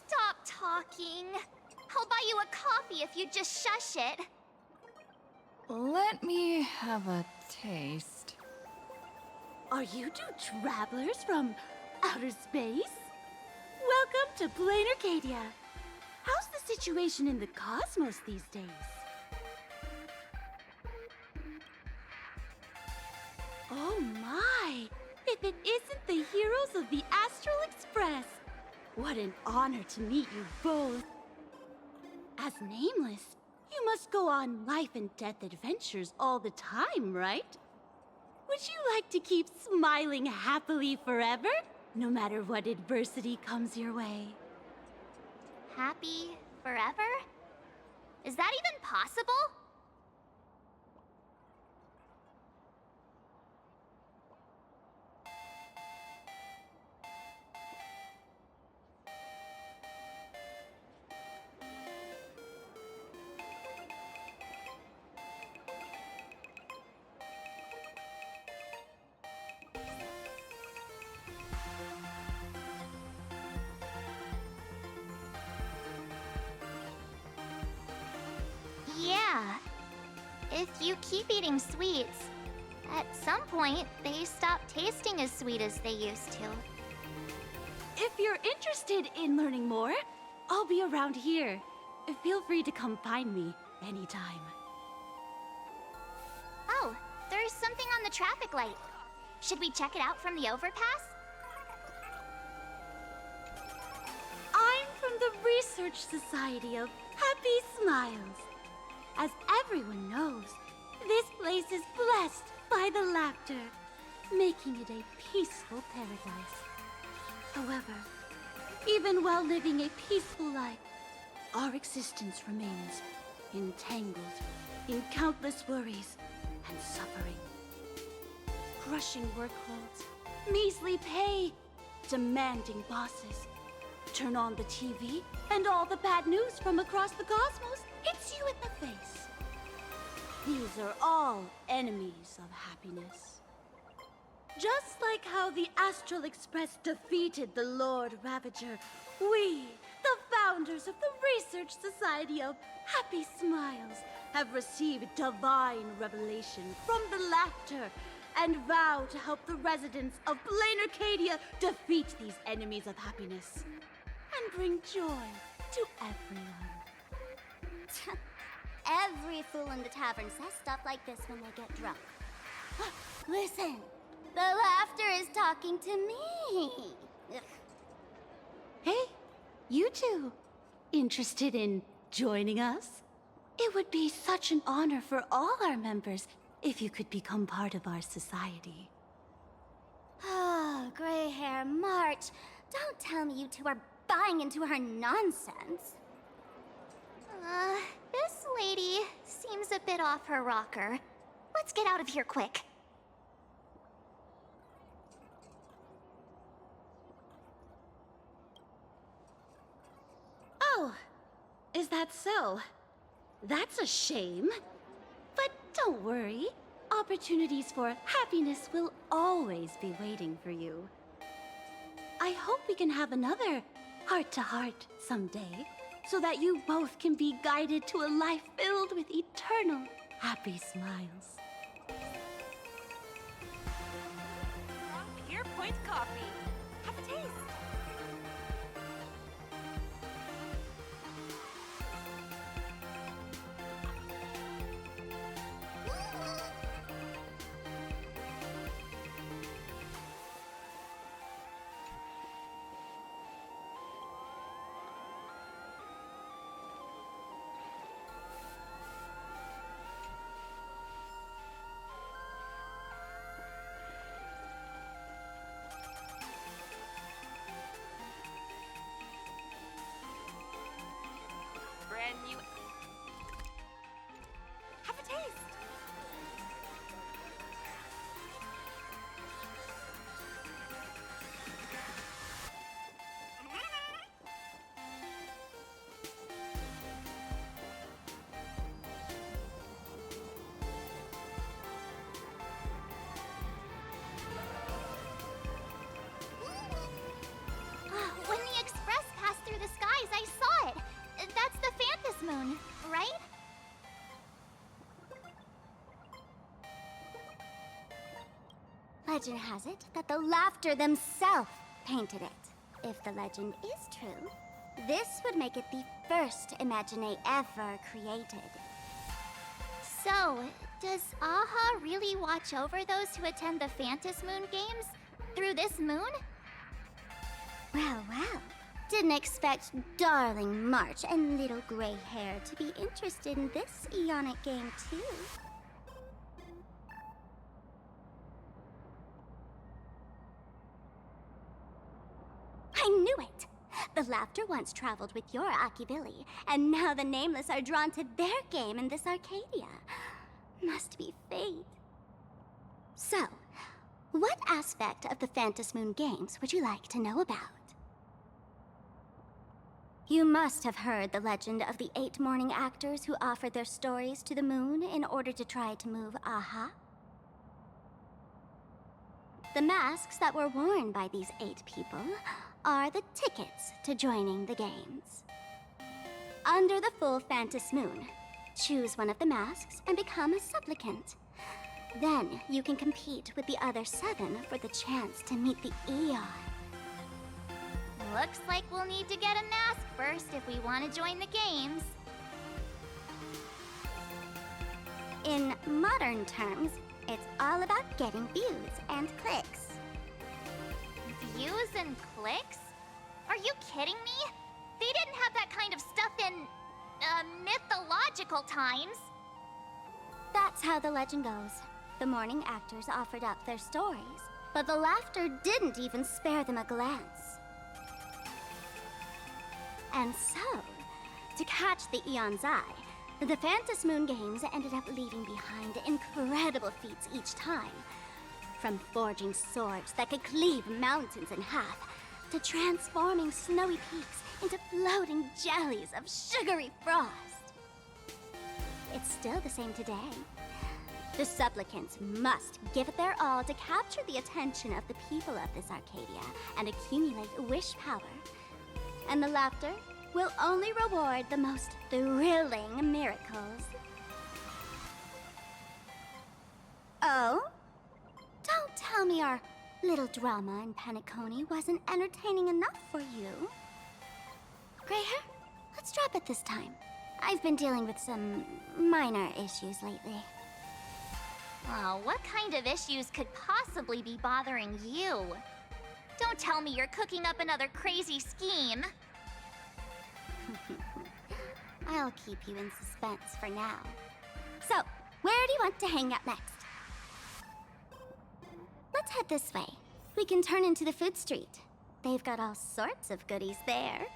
Stop talking. I'll buy you a coffee if you just shush it. Let me have a taste. Are you two travelers from outer space? Welcome to Plain Arcadia. How's the situation in the cosmos these days? Oh my! If it isn't the heroes of the Astral Express! What an honor to meet you both. As Nameless, you must go on life and death adventures all the time, right? Would you like to keep smiling happily forever, no matter what adversity comes your way? Happy forever? Is that even possible? Yeah. If you keep eating sweets, at some point, they stop tasting as sweet as they used to. If you're interested in learning more, I'll be around here. Feel free to come find me anytime. Oh, there's something on the traffic light. Should we check it out from the overpass? I'm from the Research Society of Happy Smiles. As everyone knows, this place is blessed by the laughter, making it a peaceful paradise. However, even while living a peaceful life, our existence remains entangled in countless worries and suffering. Crushing workloads, measly pay, demanding bosses. Turn on the TV, and all the bad news from across the cosmos hits you in the face. These are all enemies of happiness. Just like how the Astral Express defeated the Lord Ravager, we, the founders of the Research Society of Happy Smiles, have received divine revelation from the laughter and vow to help the residents of Plain Arcadia defeat these enemies of happiness and bring joy to everyone. Every fool in the tavern says stuff like this when they get drunk. Listen, the laughter is talking to me. Ugh. Hey, you two, interested in joining us? It would be such an honor for all our members if you could become part of our society. Oh, gray hair March, don't tell me you two are buying into her nonsense. This lady seems a bit off her rocker. Let's get out of here quick. Oh, is that so? That's a shame. But don't worry. Opportunities for happiness will always be waiting for you. I hope we can have another heart-to-heart someday, so that you both can be guided to a life filled with eternal happy smiles. Here, Point Coffee. Have a taste. Legend has it that the Laughter themselves painted it. If the legend is true, this would make it the first Imagine ever created. So, does Aha really watch over those who attend the Phantom Moon Games through this moon? Well, well. Didn't expect darling March and little gray hair to be interested in this Eonic game, too. I knew it! The Laughter once traveled with your Akivili, and now the Nameless are drawn to their game in this Arcadia. Must be fate. So, what aspect of the Phantom Moon Games would you like to know about? You must have heard the legend of the 8 morning actors who offered their stories to the moon in order to try to move Aha. The masks that were worn by these 8 people are the tickets to joining the games. Under the full Phantom Moon, choose one of the masks and become a supplicant. Then you can compete with the other 7 for the chance to meet the Eon. Looks like we'll need to get a mask first if we want to join the games. In modern terms, it's all about getting views and clicks. Views and clicks? Are you kidding me? They didn't have that kind of stuff in, mythological times. That's how the legend goes. The morning actors offered up their stories, but the Laughter didn't even spare them a glance. And so, to catch the Eon's eye, the Phantom Moon Games ended up leaving behind incredible feats each time. From forging swords that could cleave mountains in half, to transforming snowy peaks into floating jellies of sugary frost. It's still the same today. The supplicants must give it their all to capture the attention of the people of this Arcadia and accumulate wish power. And the Laughter will only reward the most thrilling miracles. Oh? Don't tell me our little drama in Penacony wasn't entertaining enough for you. Greyhair, let's drop it this time. I've been dealing with some minor issues lately. Oh, what kind of issues could possibly be bothering you? Don't tell me you're cooking up another crazy scheme. I'll keep you in suspense for now. So, where do you want to hang out next? Let's head this way. We can turn into the food street. They've got all sorts of goodies there.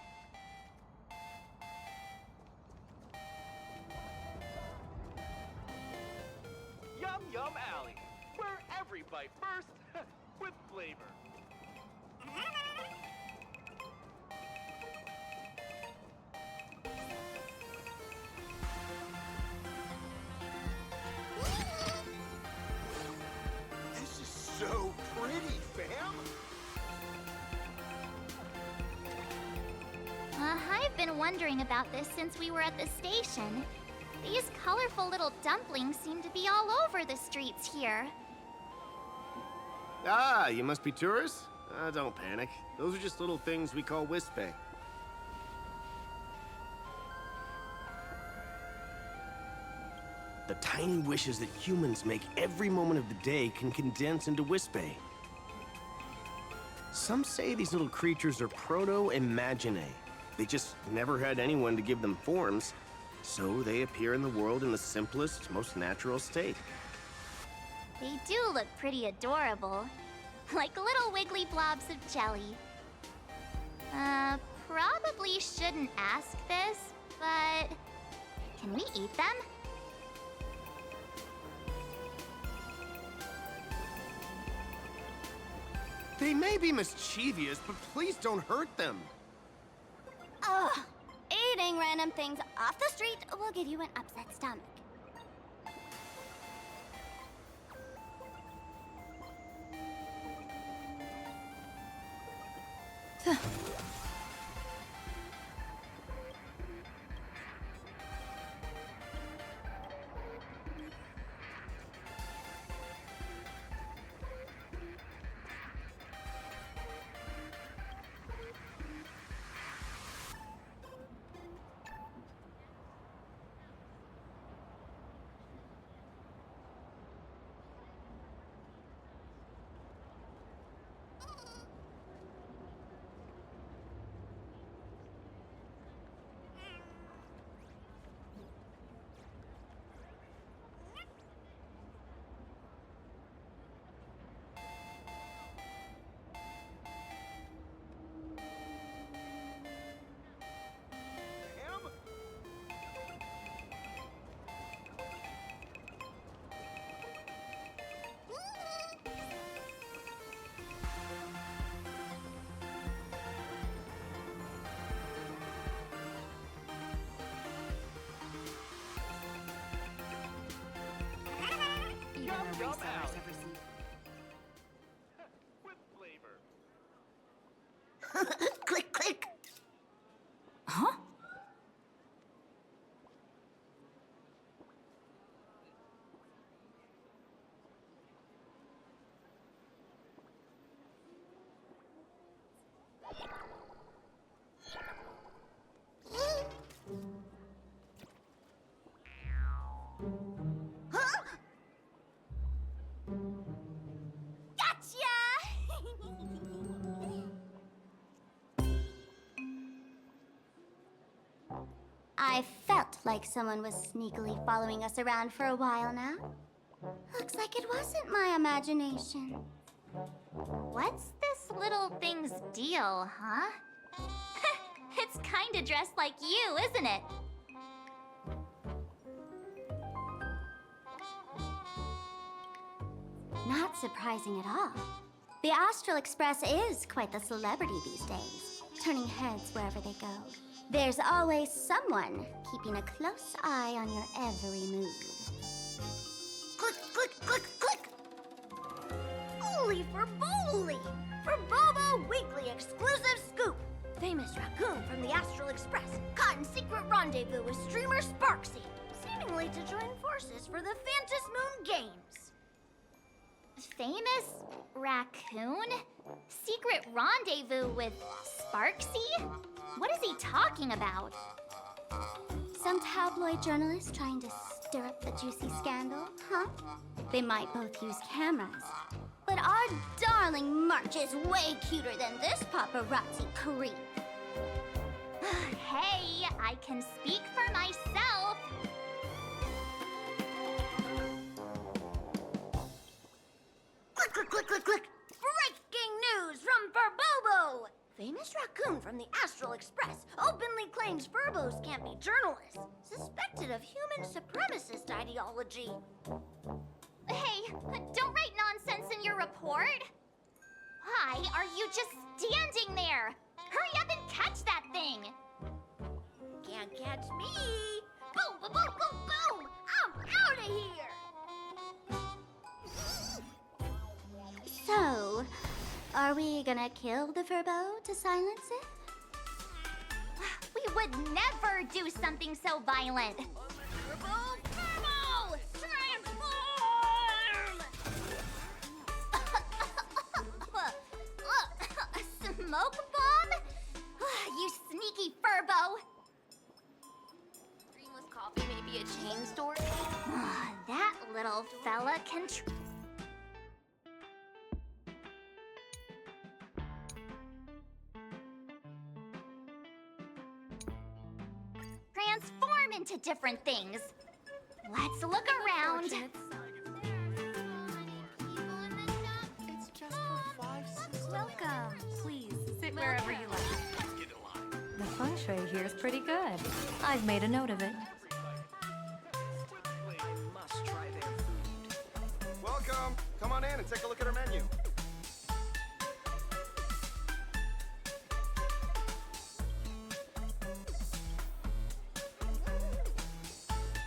Yum Yum Alley, where every bite bursts with flavor. This is so pretty, fam! I've been wondering about this since we were at the station. These colorful little dumplings seem to be all over the streets here. Ah, you must be tourists? Don't panic. Those are just little things we call Wispe. The tiny wishes that humans make every moment of the day can condense into Wispe. Some say these little creatures are proto-imagine. They just never had anyone to give them forms, so they appear in the world in the simplest, most natural state. They do look pretty adorable. Like little wiggly blobs of jelly. Probably shouldn't ask this, but can we eat them? They may be mischievous, but please don't hurt them. Ugh! Eating random things off the street will give you an upset stomach. Click, click. Huh? I felt like someone was sneakily following us around for a while now. Looks like it wasn't my imagination. What's this little thing's deal, huh? It's kinda dressed like you, isn't it? Not surprising at all. The Astral Express is quite the celebrity these days, turning heads wherever they go. There's always someone keeping a close eye on your every move. Click, click, click, click! Holy for Bowly! For Bobo Weekly exclusive scoop! Famous raccoon from the Astral Express caught in secret rendezvous with streamer Sparksy, seemingly to join forces for the Phantus Moon Games. Famous raccoon? Secret rendezvous with Sparksy? What is he talking about? Some tabloid journalist trying to stir up the juicy scandal, huh? They might both use cameras. But our darling March is way cuter than this paparazzi creep. Hey, I can speak for myself. Click, click, click, click, click! Breaking news from Furbobo! Famous raccoon from the Astral Express openly claims Furbos can't be journalists, suspected of human supremacist ideology. Hey, don't write nonsense in your report. Why are you just standing there? Hurry up and catch that thing. Can't catch me! Boom, boom, boom, boom, boom! I'm out of here! So, are we gonna kill the Furbo to silence it? We would never do something so violent. Furbo! Furbo! Transform! A smoke bomb? You sneaky Furbo! Greenless coffee may be a chain store. That little fella can transform into different things. Let's look around. It's just for 5 cents. Welcome. Please sit wherever you like. The feng shui here is pretty good. I've made a note of it. Must try their food. Welcome. Come on in and take a look at our menu.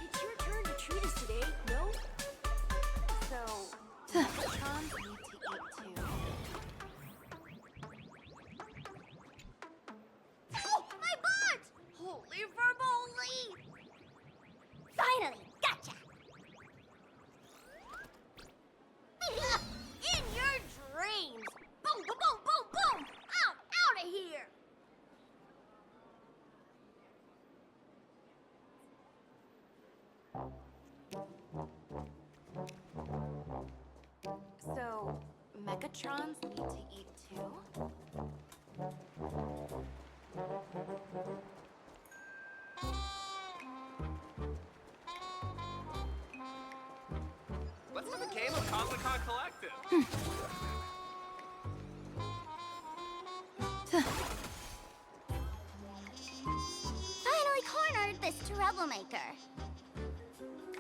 It's your turn to treat us today, no? So, Trons need to eat too. Oh, my butt! Holy Verboli! Finally, gotcha! In your dreams! Boom, boom, boom, boom, boom! I'm out of here! So, Mechatrons need to eat too? What's with the game of Comic-Con Collective? Finally cornered this troublemaker.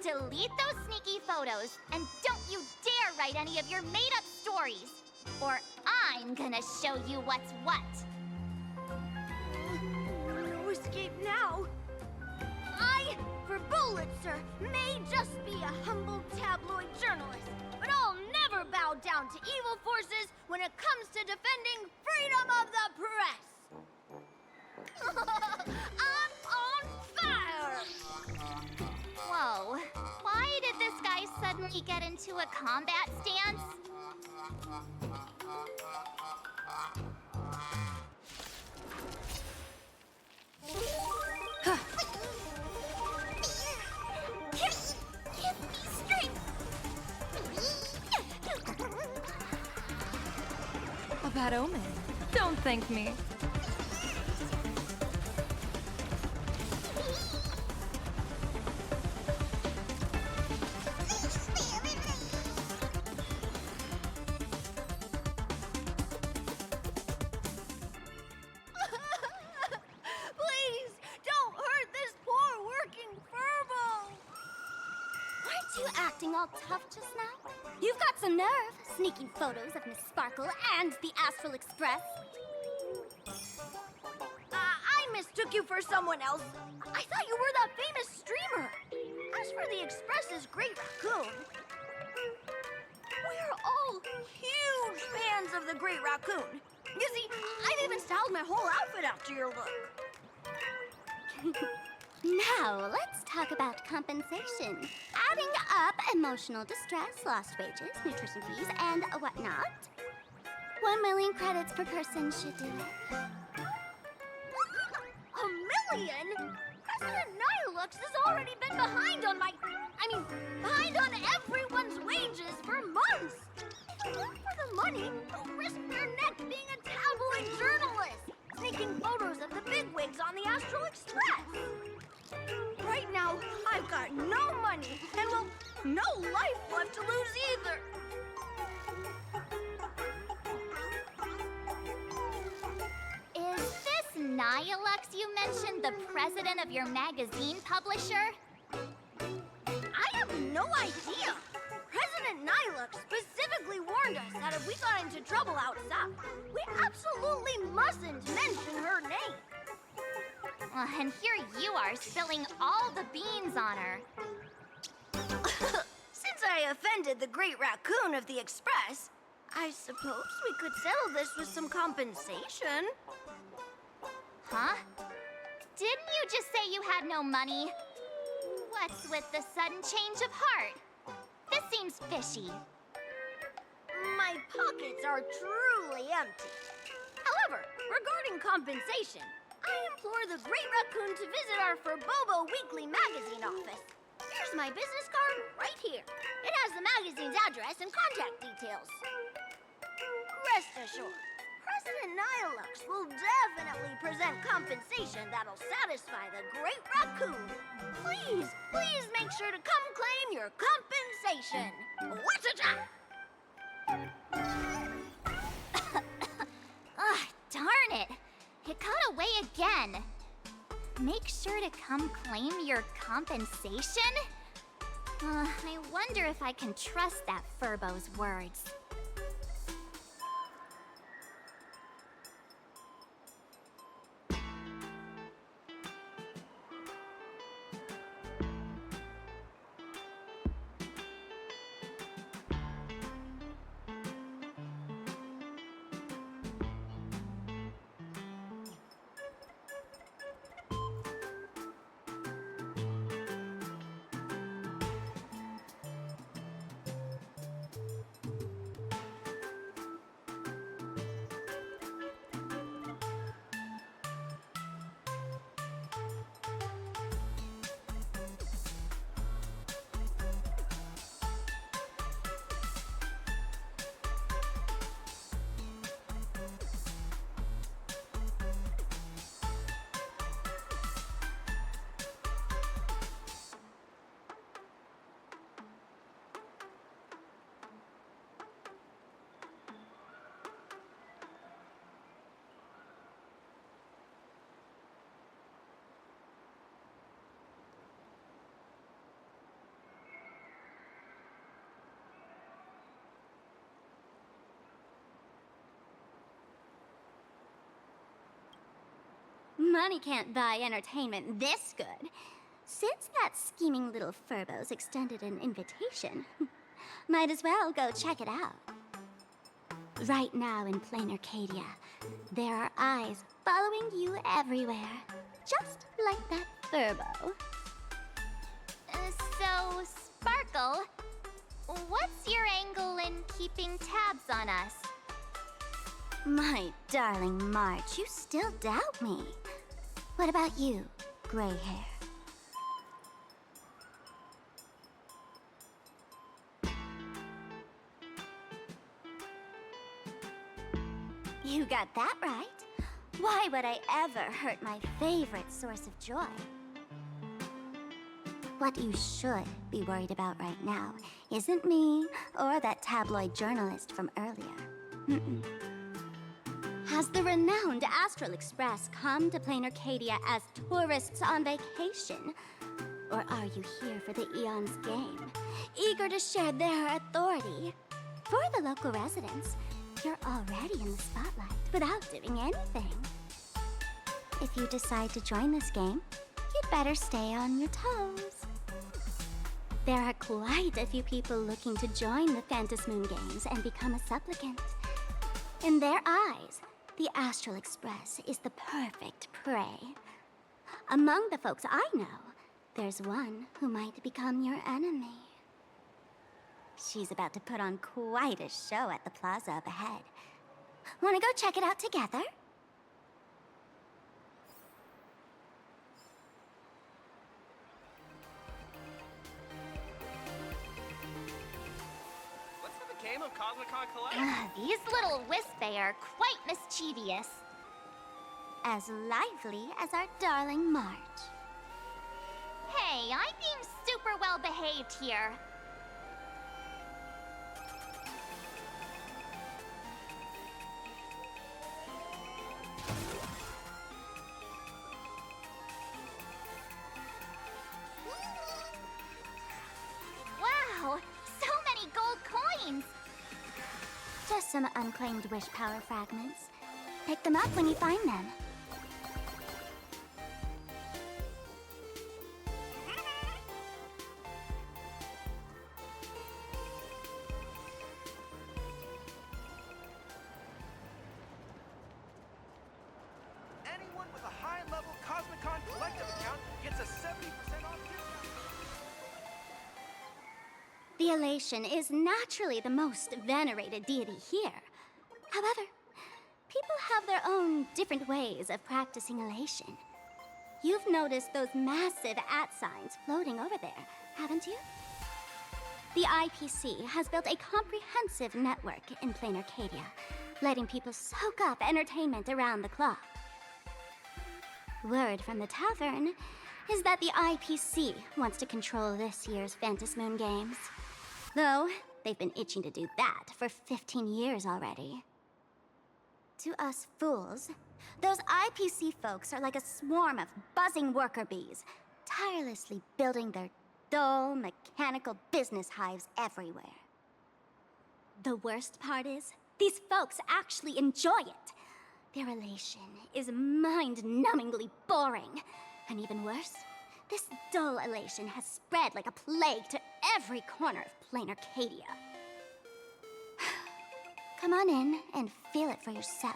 Delete those sneaky photos, and don't you dare write any of your made-up stories, or I'm gonna show you what's what. No escape now. I, for Bullitzer, may just be a humble tabloid journalist, but I'll never bow down to evil forces when it comes to defending freedom of the press. I'm on fire! Whoa. Why did this guy suddenly get into a combat stance? Give me strength! A bad omen. Don't thank me. Please, don't hurt this poor working furbo! Weren't you acting all tough just now? You've got some nerve, sneaking photos of Miss Sparkle and the Astral Express. I mistook you for someone else. I thought you were that famous streamer. As for the Express's Great Raccoon, we're all huge fans of the Great Raccoon. You see, I've even styled my whole outfit after your look. Now, let's talk about compensation. Adding up emotional distress, lost wages, nutrition fees, and whatnot. 1 million credits per person should do it. 1 million? President Nihilux has already been behind on behind on everyone's wages for months. If it weren't for the money, they'll risk their neck being a tabloid journalist, sneaking photos of the bigwigs on the Astral Express. Right now, I've got no money and, well, no life left to lose either. Is this Nihilux you mentioned the president of your magazine publisher? I have no idea. President Nihilux specifically warned us that if we got into trouble outside, we absolutely mustn't mention her name. And here you are spilling all the beans on her. Since I offended the Great Raccoon of the Express, I suppose we could settle this with some compensation. Huh? Didn't you just say you had no money? What's with the sudden change of heart? This seems fishy. My pockets are truly empty. However, regarding compensation, I implore the Great Raccoon to visit our Furbobo Weekly magazine office. Here's my business card right here. It has the magazine's address and contact details. Rest assured, President Nihilux will definitely present compensation that'll satisfy the Great Raccoon. Please, please make sure to come claim your compensation. Whatcha-cha! Ugh, darn it! It got away again. Make sure to come claim your compensation? I wonder if I can trust that Furbo's words. Money can't buy entertainment this good. Since that scheming little Furbo's extended an invitation, might as well go check it out. Right now in plain Arcadia, there are eyes following you everywhere. Just like that Furbo. So, Sparkle, what's your angle in keeping tabs on us? My darling March, you still doubt me. What about you, gray hair? You got that right. Why would I ever hurt my favorite source of joy? What you should be worried about right now isn't me or that tabloid journalist from earlier. Mm-mm. Has the renowned Astral Express come to plain Arcadia as tourists on vacation? Or are you here for the Eon's game, eager to share their authority? For the local residents, you're already in the spotlight without doing anything. If you decide to join this game, you'd better stay on your toes. There are quite a few people looking to join the Phantasmoon Games and become a supplicant. In their eyes, the Astral Express is the perfect prey. Among the folks I know, there's one who might become your enemy. She's about to put on quite a show at the plaza up ahead. Wanna go check it out together? Let's have a game of Cosmicon Collect. These little Wispay are quite mischievous. As lively as our darling March. Hey, I'm being super well behaved here. Wow, so many gold coins! Just some unclaimed wish power fragments. Pick them up when you find them. Anyone with a high-level Cosmicon Collective account gets a 70% off discount. The Elation is naturally the most venerated deity here. However, people have their own different ways of practicing Elation. You've noticed those massive @ signs floating over there, haven't you? The IPC has built a comprehensive network in plain Arcadia, letting people soak up entertainment around the clock. Word from the tavern is that the IPC wants to control this year's Phantasmoon Games. Though, they've been itching to do that for 15 years already. To us fools, those IPC folks are like a swarm of buzzing worker bees, tirelessly building their dull, mechanical business hives everywhere. The worst part is, these folks actually enjoy it. Their elation is mind-numbingly boring. And even worse, this dull elation has spread like a plague to every corner of plain Arcadia. Come on in and feel it for yourself.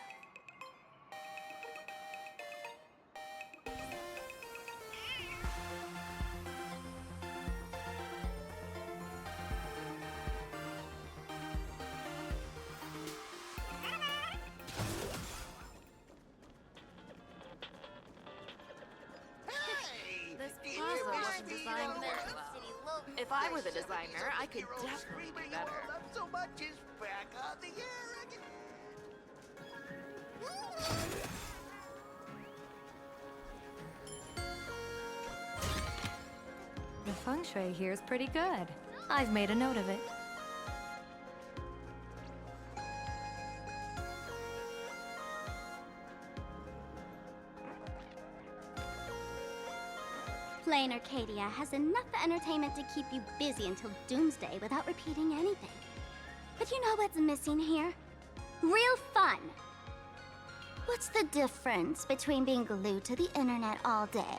This puzzle wasn't designed very well. If I were the designer, I could definitely do better. So much is back on the air again. The feng shui here is pretty good. I've made a note of it. Plain Arcadia has enough entertainment to keep you busy until doomsday without repeating anything. But you know what's missing here? Real fun! What's the difference between being glued to the internet all day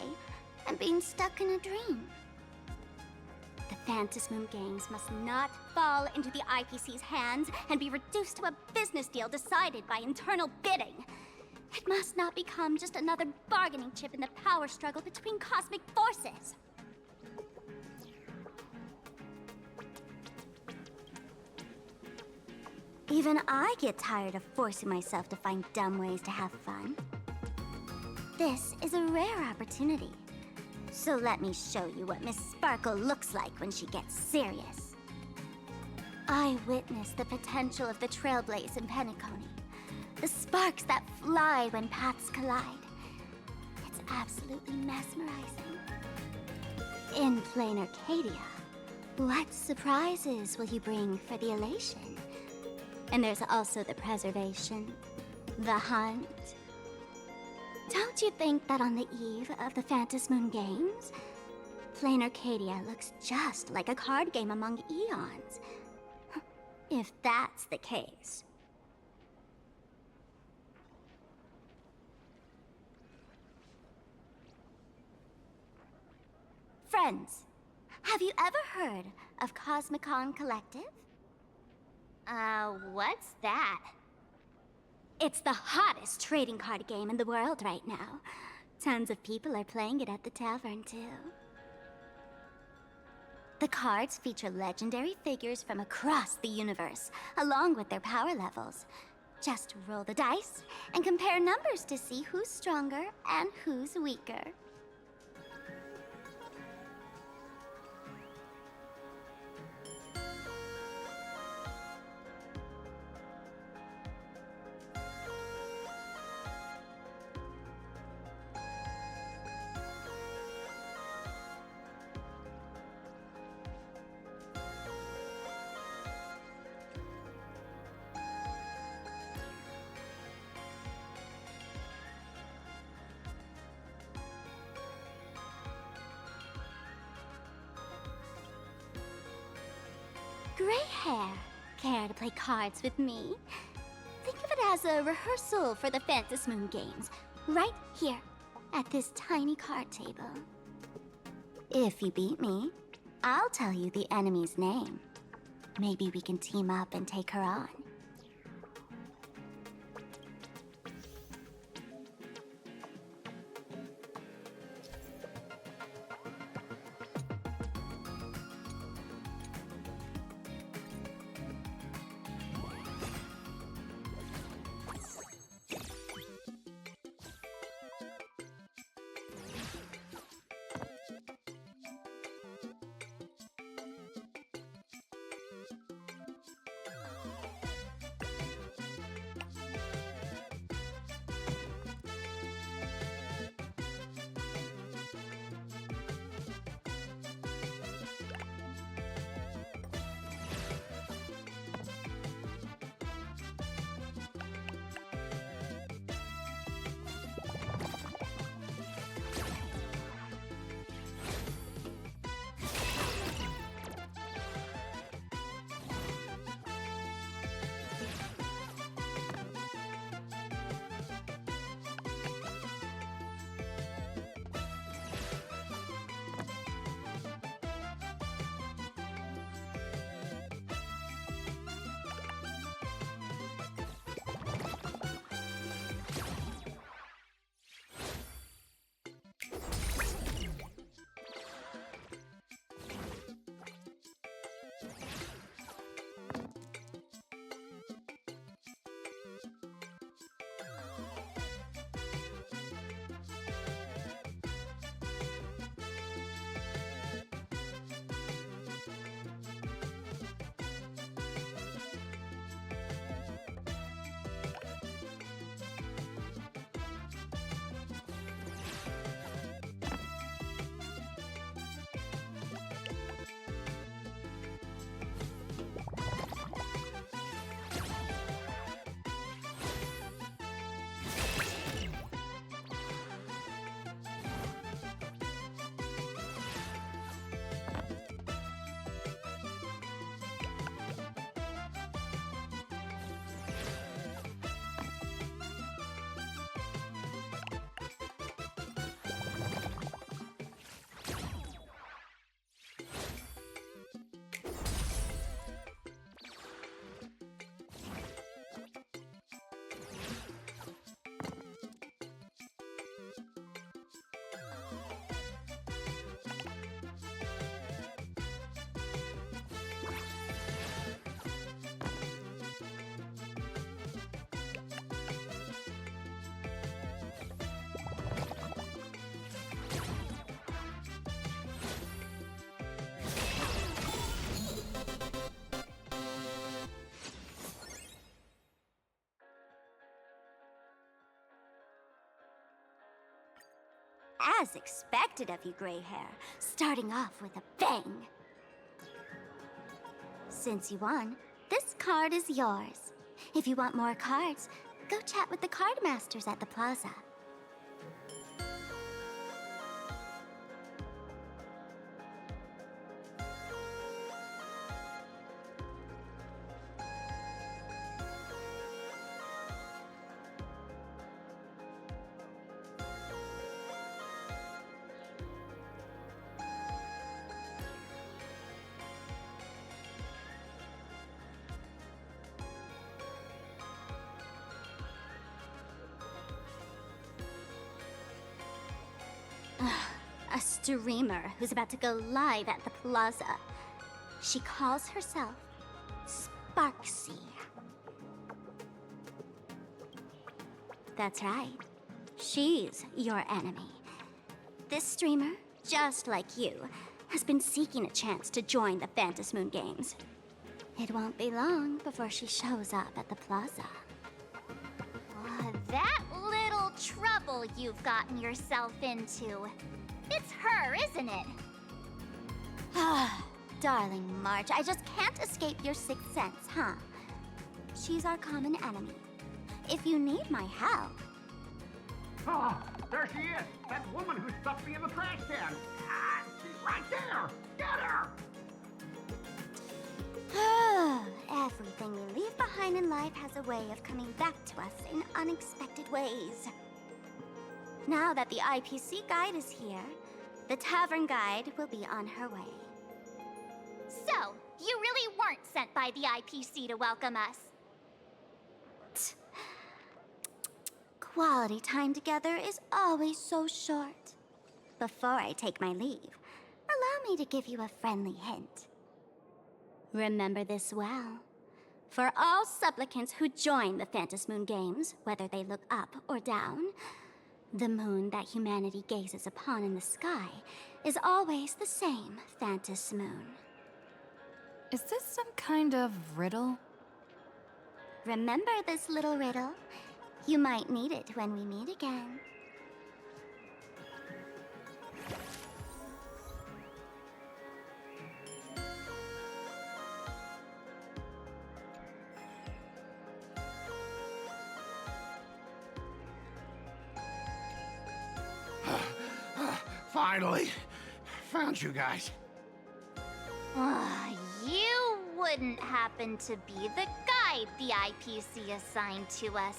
and being stuck in a dream? The Phantasmoon Games must not fall into the IPC's hands and be reduced to a business deal decided by internal bidding. It must not become just another bargaining chip in the power struggle between cosmic forces. Even I get tired of forcing myself to find dumb ways to have fun. This is a rare opportunity. So let me show you what Miss Sparkle looks like when she gets serious. I witnessed the potential of the Trailblaze in Penacony. The sparks that fly when paths collide. It's absolutely mesmerizing. In plain Arcadia, what surprises will you bring for the elation? And there's also the preservation, the hunt. Don't you think that on the eve of the Phantasmoon Games, plain Arcadia looks just like a card game among eons? If that's the case. Friends, have you ever heard of Cosmicon Collective? What's that? It's the hottest trading card game in the world right now. Tons of people are playing it at the tavern, too. The cards feature legendary figures from across the universe, along with their power levels. Just roll the dice and compare numbers to see who's stronger and who's weaker. Gray hair. Care to play cards with me? Think of it as a rehearsal for the Phantasmoon Games, right here, at this tiny card table. If you beat me, I'll tell you the enemy's name. Maybe we can team up and take her on. As expected of you, gray hair, starting off with a bang. Since you won, this card is yours. If you want more cards, go chat with the card masters at the plaza. A streamer who's about to go live at the plaza. She calls herself Sparksy. That's right. She's your enemy. This streamer, just like you, has been seeking a chance to join the Phantom Moon Games. It won't be long before she shows up at the plaza. That little trouble you've gotten yourself into. It's her, isn't it? Darling March, I just can't escape your sixth sense, huh? She's our common enemy. If you need my help... Oh, there she is! That woman who stuffed me in the trash can! Ah, she's right there! Get her! Everything we leave behind in life has a way of coming back to us in unexpected ways. Now that the IPC guide is here, the tavern guide will be on her way. So, you really weren't sent by the IPC to welcome us? Quality time together is always so short. Before I take my leave, allow me to give you a friendly hint. Remember this well. For all supplicants who join the Phantom Moon Games, whether they look up or down, the moon that humanity gazes upon in the sky is always the same Phantom Moon. Is this some kind of riddle? Remember this little riddle? You might need it when we meet again. Finally, found you guys. You wouldn't happen to be the guide the IPC assigned to us,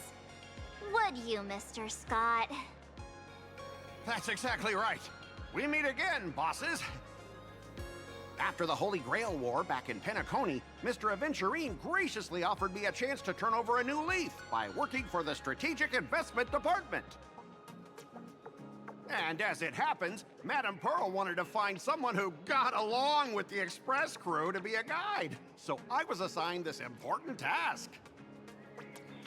would you, Mr. Scott? That's exactly right. We meet again, bosses. After the Holy Grail War back in Penacony, Mr. Aventurine graciously offered me a chance to turn over a new leaf by working for the Strategic Investment Department. And as it happens, Madame Pearl wanted to find someone who got along with the Express crew to be a guide. So I was assigned this important task.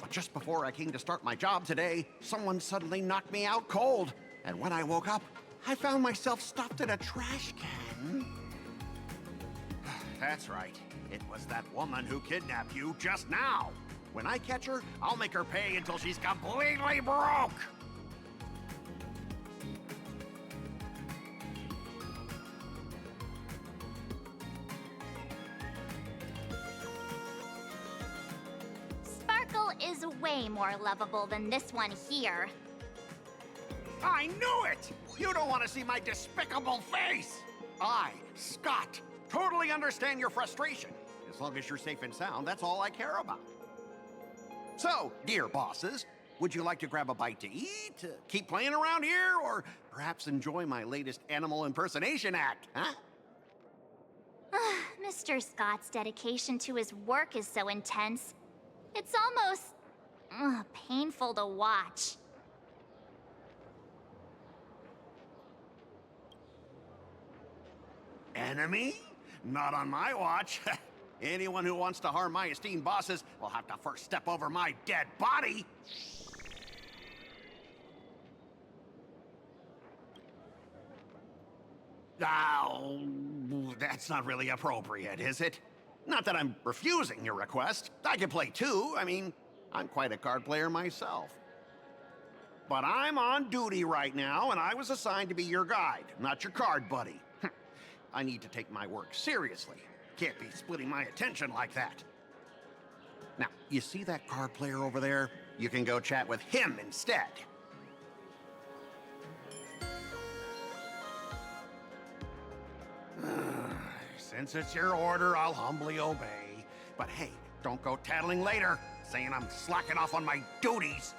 But just before I came to start my job today, someone suddenly knocked me out cold. And when I woke up, I found myself stuffed in a trash can. That's right. It was that woman who kidnapped you just now. When I catch her, I'll make her pay until she's completely broke. Sparkle is way more lovable than this one here. I knew it! You don't want to see my despicable face! I, Scott, totally understand your frustration. As long as you're safe and sound, that's all I care about. So, dear bosses, would you like to grab a bite to eat, keep playing around here, or perhaps enjoy my latest animal impersonation act, huh? Mr. Scott's dedication to his work is so intense. It's almost painful to watch. Enemy? Not on my watch. Anyone who wants to harm my esteemed bosses will have to first step over my dead body. Oh, that's not really appropriate, is it? Not that I'm refusing your request. I can play too. I mean, I'm quite a card player myself. But I'm on duty right now, and I was assigned to be your guide, not your card buddy. I need to take my work seriously. Can't be splitting my attention like that. Now, you see that card player over there? You can go chat with him instead. Since it's your order, I'll humbly obey. But hey, don't go tattling later, saying I'm slacking off on my duties.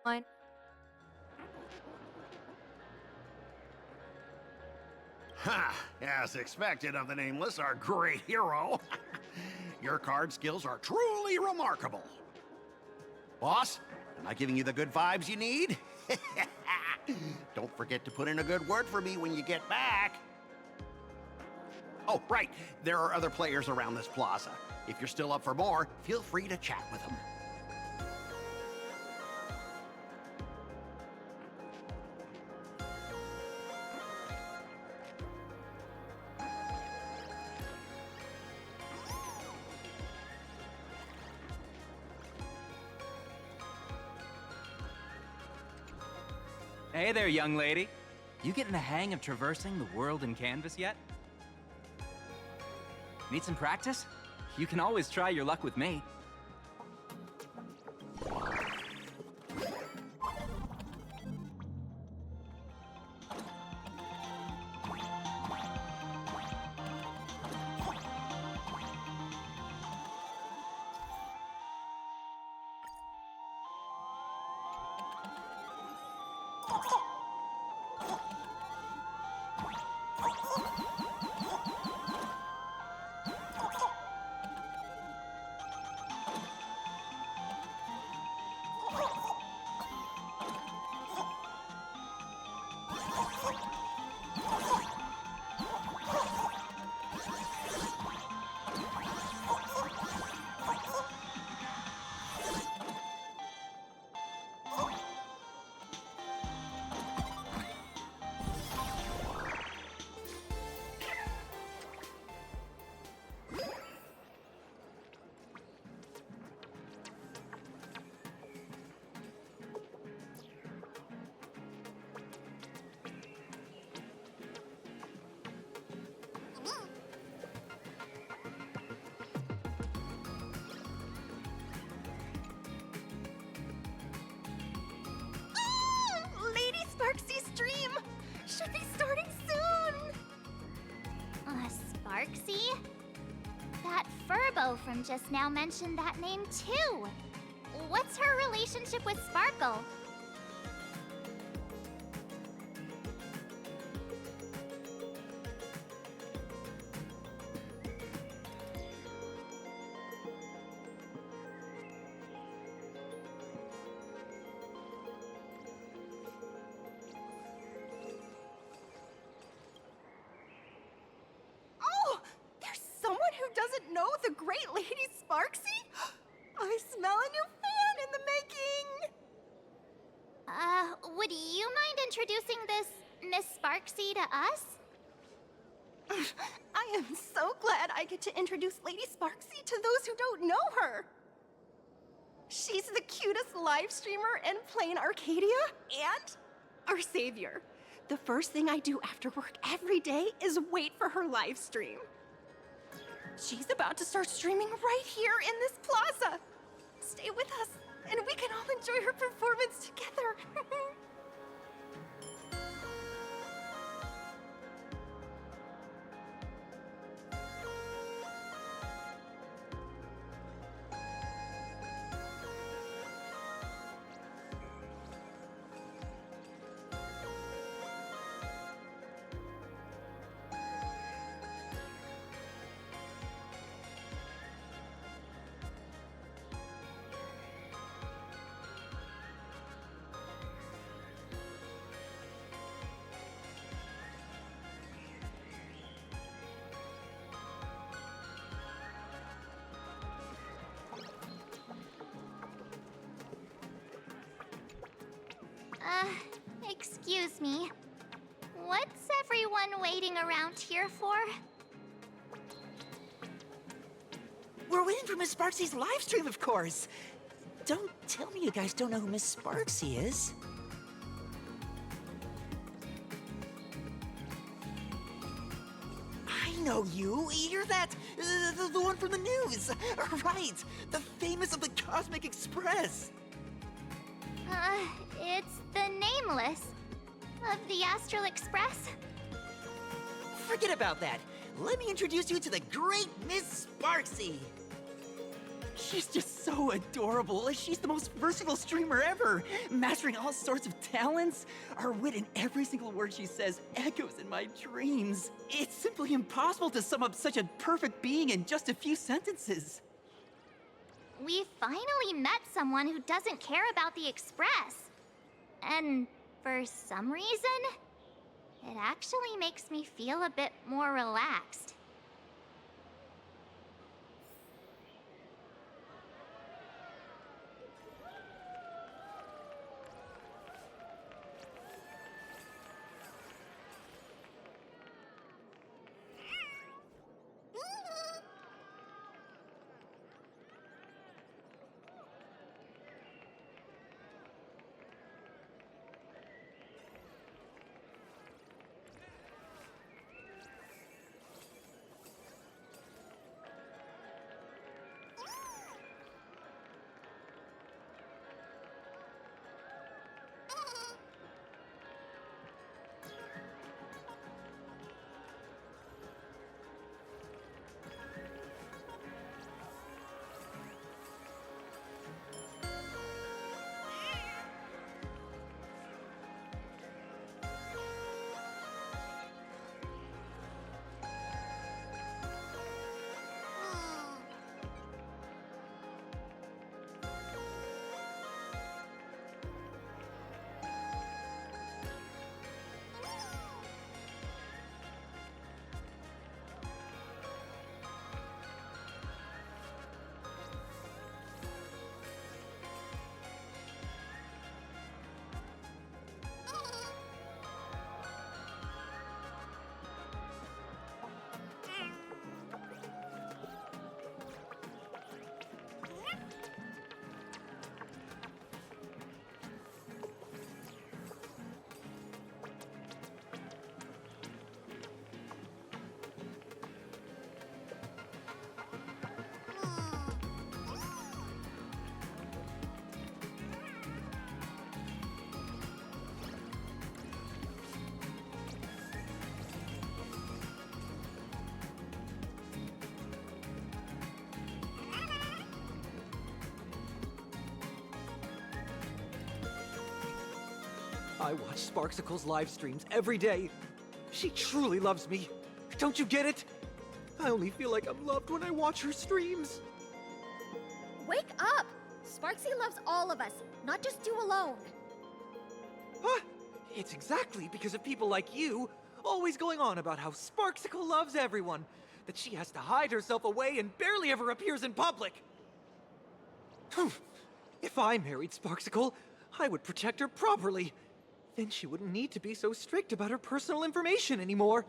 Fine. Ha! As expected of the Nameless, our great hero. Your card skills are truly remarkable. Boss, am I giving you the good vibes you need? Don't forget to put in a good word for me when you get back. Oh, right. There are other players around this plaza. If you're still up for more, feel free to chat with them. Hey there, young lady. You getting the hang of traversing the world in canvas yet? Need some practice? You can always try your luck with me. Sparksy? That Furbo from just now mentioned that name too. What's her relationship with Sparkle? Oh! There's someone who doesn't know the great Lady Sparksy? I smell a new fan in the making! Would you mind introducing this Miss Sparksy to us? I am so glad I get to introduce Lady Sparksy to those who don't know her. She's the cutest live streamer in plain Arcadia and our savior. The first thing I do after work every day is wait for her live stream. She's about to start streaming right here in this plaza. Stay with us, and we can all enjoy her performance together. Excuse me. What's everyone waiting around here for? We're waiting for Miss Sparksy's live stream, of course. Don't tell me you guys don't know who Miss Sparksy is. I know you. You're that, the one from the news. Right, the famous of the Cosmic Express. It's the Nameless of the Astral Express. Forget about that. Let me introduce you to the great Miss Sparksy. She's just so adorable. She's the most versatile streamer ever, mastering all sorts of talents. Her wit in every single word she says echoes in my dreams. It's simply impossible to sum up such a perfect being in just a few sentences. We finally met someone who doesn't care about the Express. And for some reason, it actually makes me feel a bit more relaxed. I watch Sparksicle's live streams every day. She truly loves me. Don't you get it? I only feel like I'm loved when I watch her streams. Wake up! Sparksy loves all of us, not just you alone. Huh? It's exactly because of people like you, always going on about how Sparksicle loves everyone, that she has to hide herself away and barely ever appears in public. If I married Sparksicle, I would protect her properly. Then she wouldn't need to be so strict about her personal information anymore.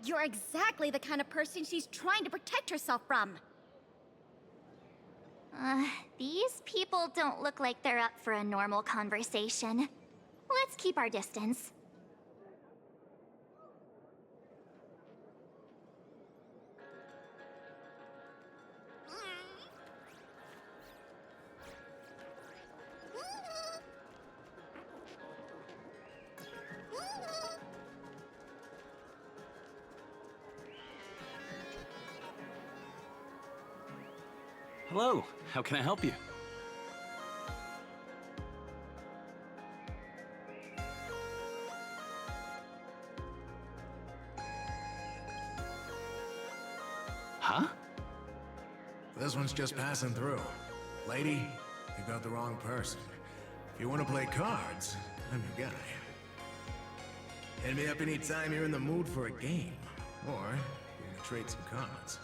You're exactly the kind of person she's trying to protect herself from. These people don't look like they're up for a normal conversation. Let's keep our distance. Hello, how can I help you? Huh? This one's just passing through. Lady, you got the wrong person. If you want to play cards, I'm your guy. Hit me up anytime you're in the mood for a game. Or you want to trade some cards.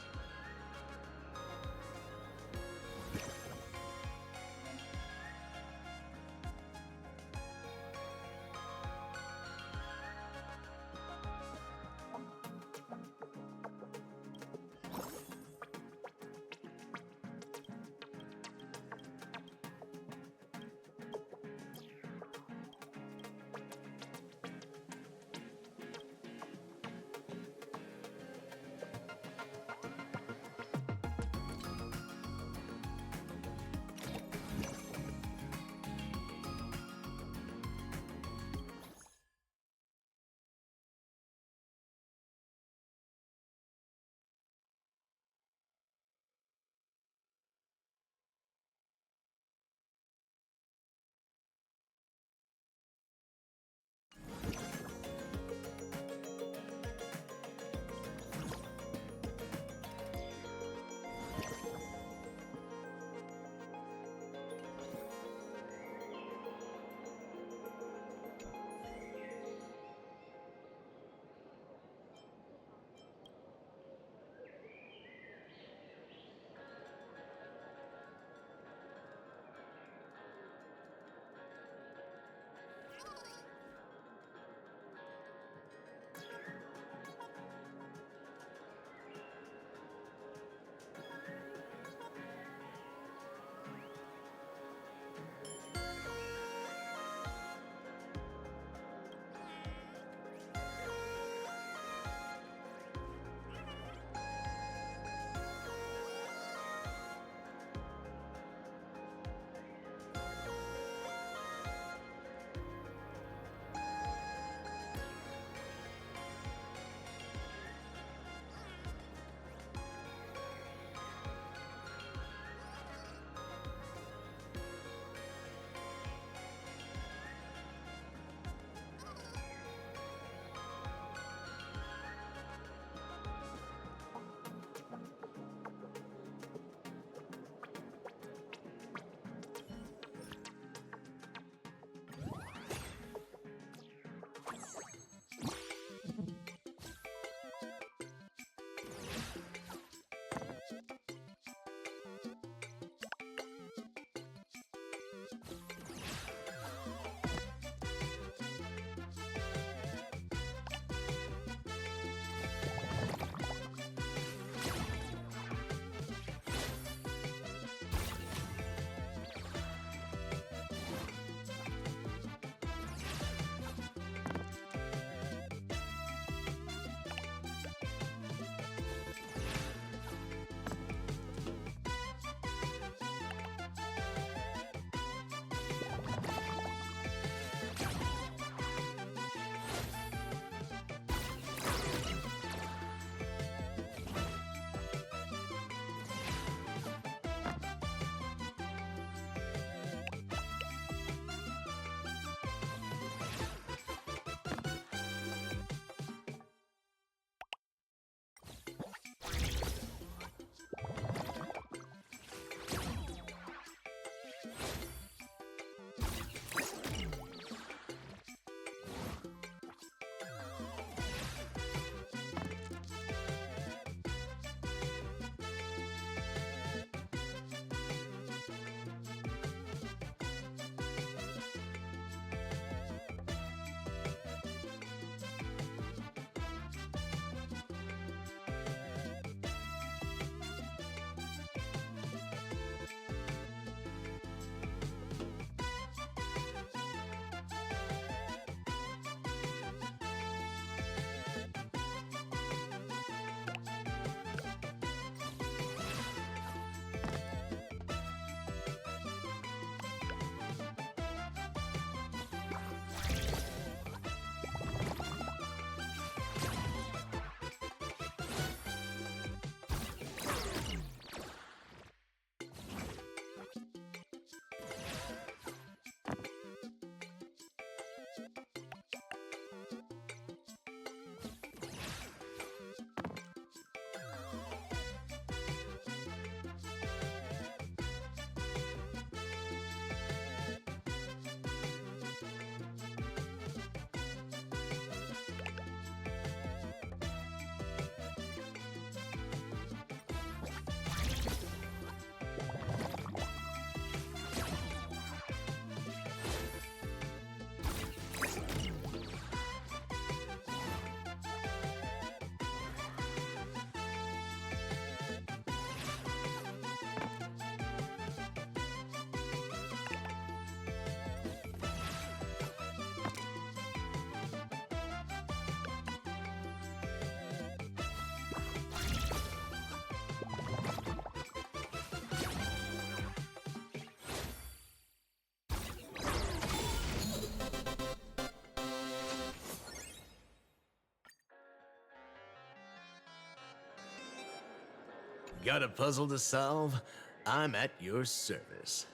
Got a puzzle to solve? I'm at your service.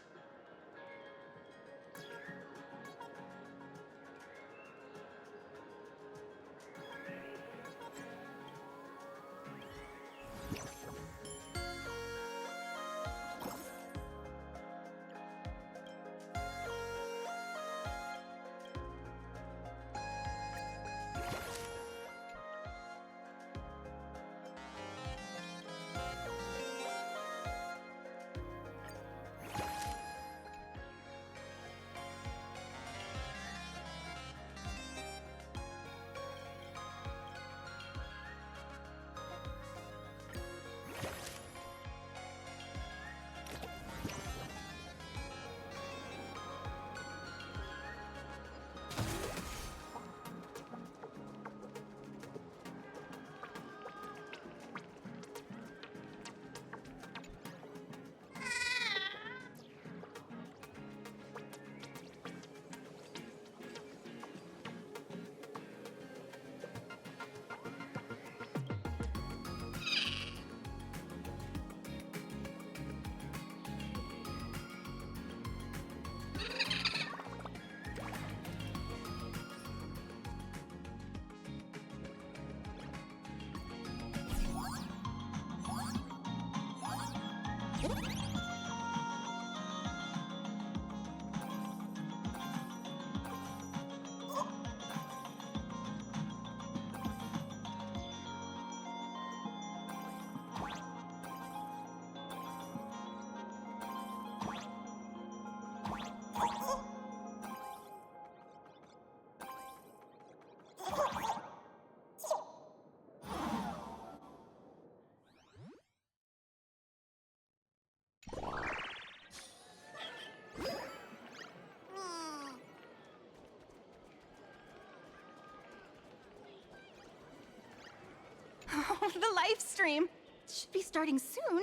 Oh, the live stream should be starting soon,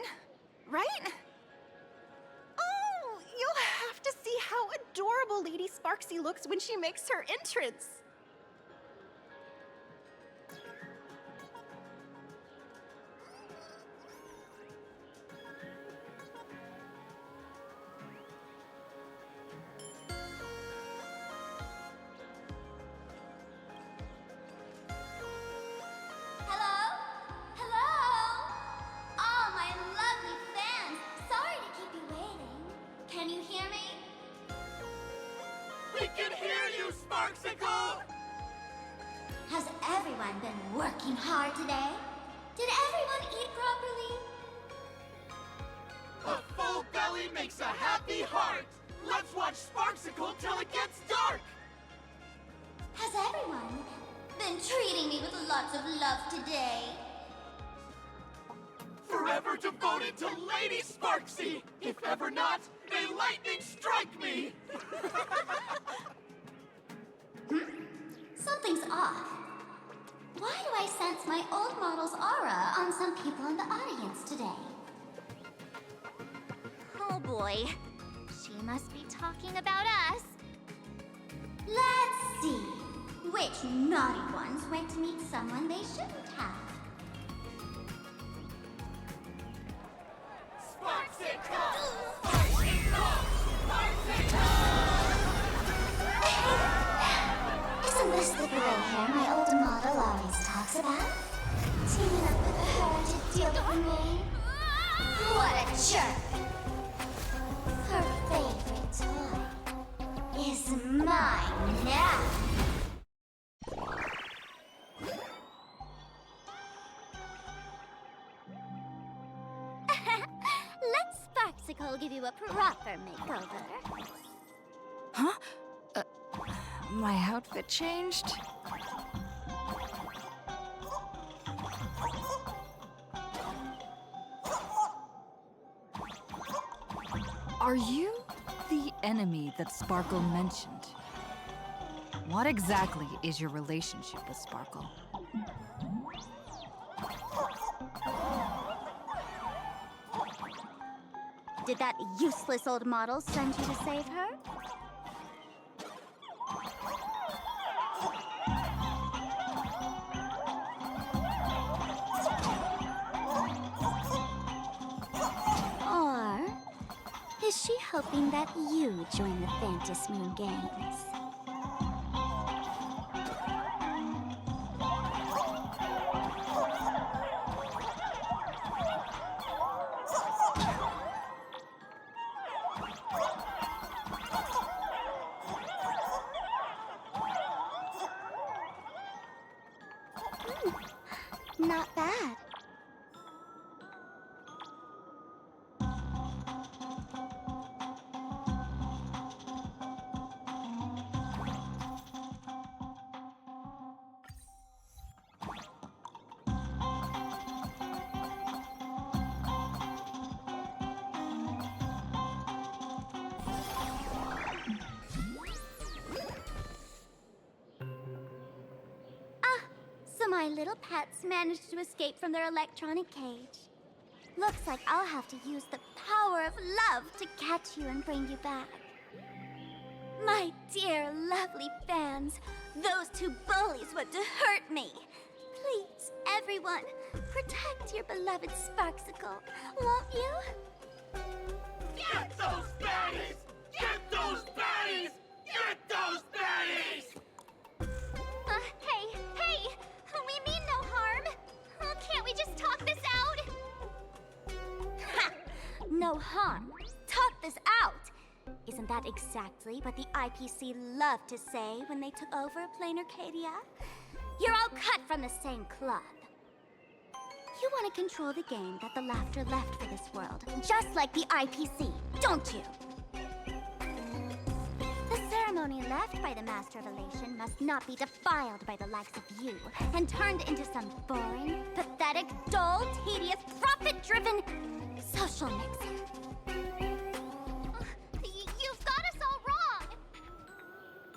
right? Oh, you'll have to see how adorable Lady Sparksy looks when she makes her entrance. Has everyone been working hard today? Did everyone eat properly? A full belly makes a happy heart. Let's watch Sparksicle till it gets dark. Has everyone been treating me with lots of love today? Forever devoted to Lady Sparksy. If ever not, may lightning strike me. Something's off. Why do I sense my old model's aura on some people in the audience today? Oh boy. She must be talking about us. Let's see. Which naughty ones went to meet someone they shouldn't have? Isn't this the gray hair my old model always talks about? Teaming up with her to deal with me? What a jerk! Her favorite toy is mine now! Let Sparksicle give you a proper makeover. Huh? My outfit changed? Are you the enemy that Sparkle mentioned? What exactly is your relationship with Sparkle? Did that useless old model send you to save her? hoping that you join the Fantasy Moon Games. Not bad. So my little pets managed to escape from their electronic cage. Looks like I'll have to use the power of love to catch you and bring you back. My dear, lovely fans, those two bullies want to hurt me. Please, everyone, protect your beloved Sparksicle, won't you? Get those baddies! Get those baddies! Get those baddies! Hey! We mean no harm. Can't we just talk this out? Ha! No harm. Talk this out. Isn't that exactly what the IPC loved to say when they took over Plain Arcadia? You're all cut from the same cloth. You want to control the game that the Laughter left for this world, just like the IPC, don't you? The ceremony left by the Master of Elation must not be defiled by the likes of you and turned into some boring, pathetic, dull, tedious, profit-driven social mix. You've got us all wrong!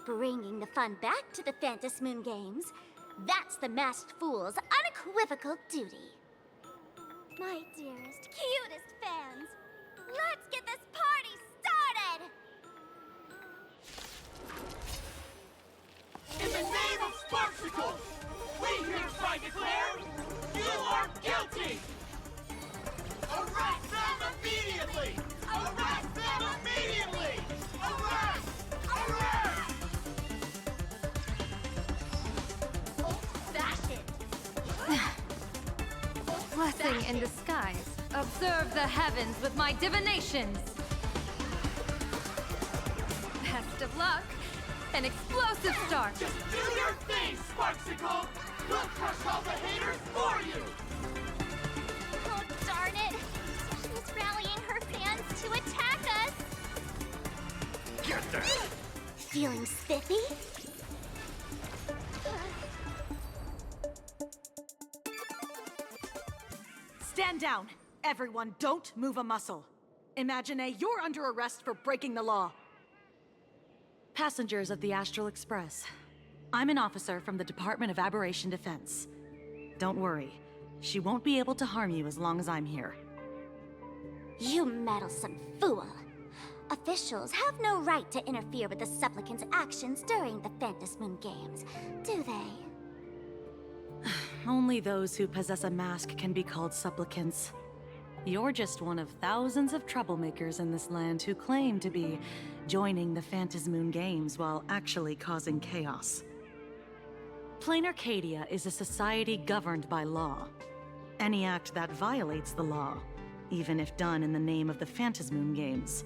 Bringing the fun back to the Fantasy Moon Games, that's the Masked Fool's unequivocal duty. My dearest, cutest fans, let's get this party started! In the name of Sparksicle, we hereby declare you are guilty! Arrest them immediately! Arrest them immediately! Arrest! Arrest! Old-fashioned! Blessing in disguise. Observe the heavens with my divinations. Best of luck. An explosive start. Just do your thing, Sparksicle! We'll crush all the haters for you! Oh, darn it! She's rallying her fans to attack us! Get there! Feeling spiffy? Stand down! Everyone, don't move a muscle. Imagine you're under arrest for breaking the law. Passengers of the Astral Express, I'm an officer from the Department of Aberration Defense. Don't worry, she won't be able to harm you as long as I'm here. You meddlesome fool! Officials have no right to interfere with the supplicant's actions during the Fantasy Moon Games, do they? Only those who possess a mask can be called supplicants. You're just one of thousands of troublemakers in this land who claim to be joining the Fantasy Moon Games while actually causing chaos. Plain Arcadia is a society governed by law. Any act that violates the law, even if done in the name of the Fantasy Moon Games,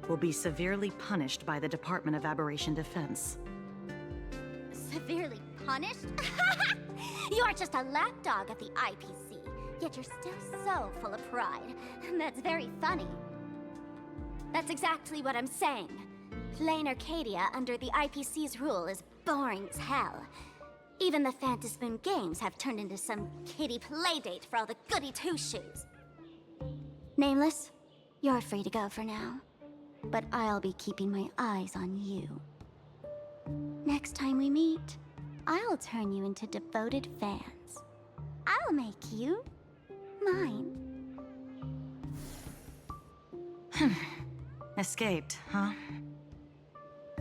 will be severely punished by the Department of Aberration Defense. Severely punished? You're just a lapdog of the IPC, yet you're still so full of pride. That's very funny. That's exactly what I'm saying. Plain Arcadia under the IPC's rule is boring as hell. Even the Fantasy Moon Games have turned into some kiddie playdate for all the goody two-shoes. Nameless, you're free to go for now. But I'll be keeping my eyes on you. Next time we meet, I'll turn you into devoted fans. I'll make you mine. Escaped, huh?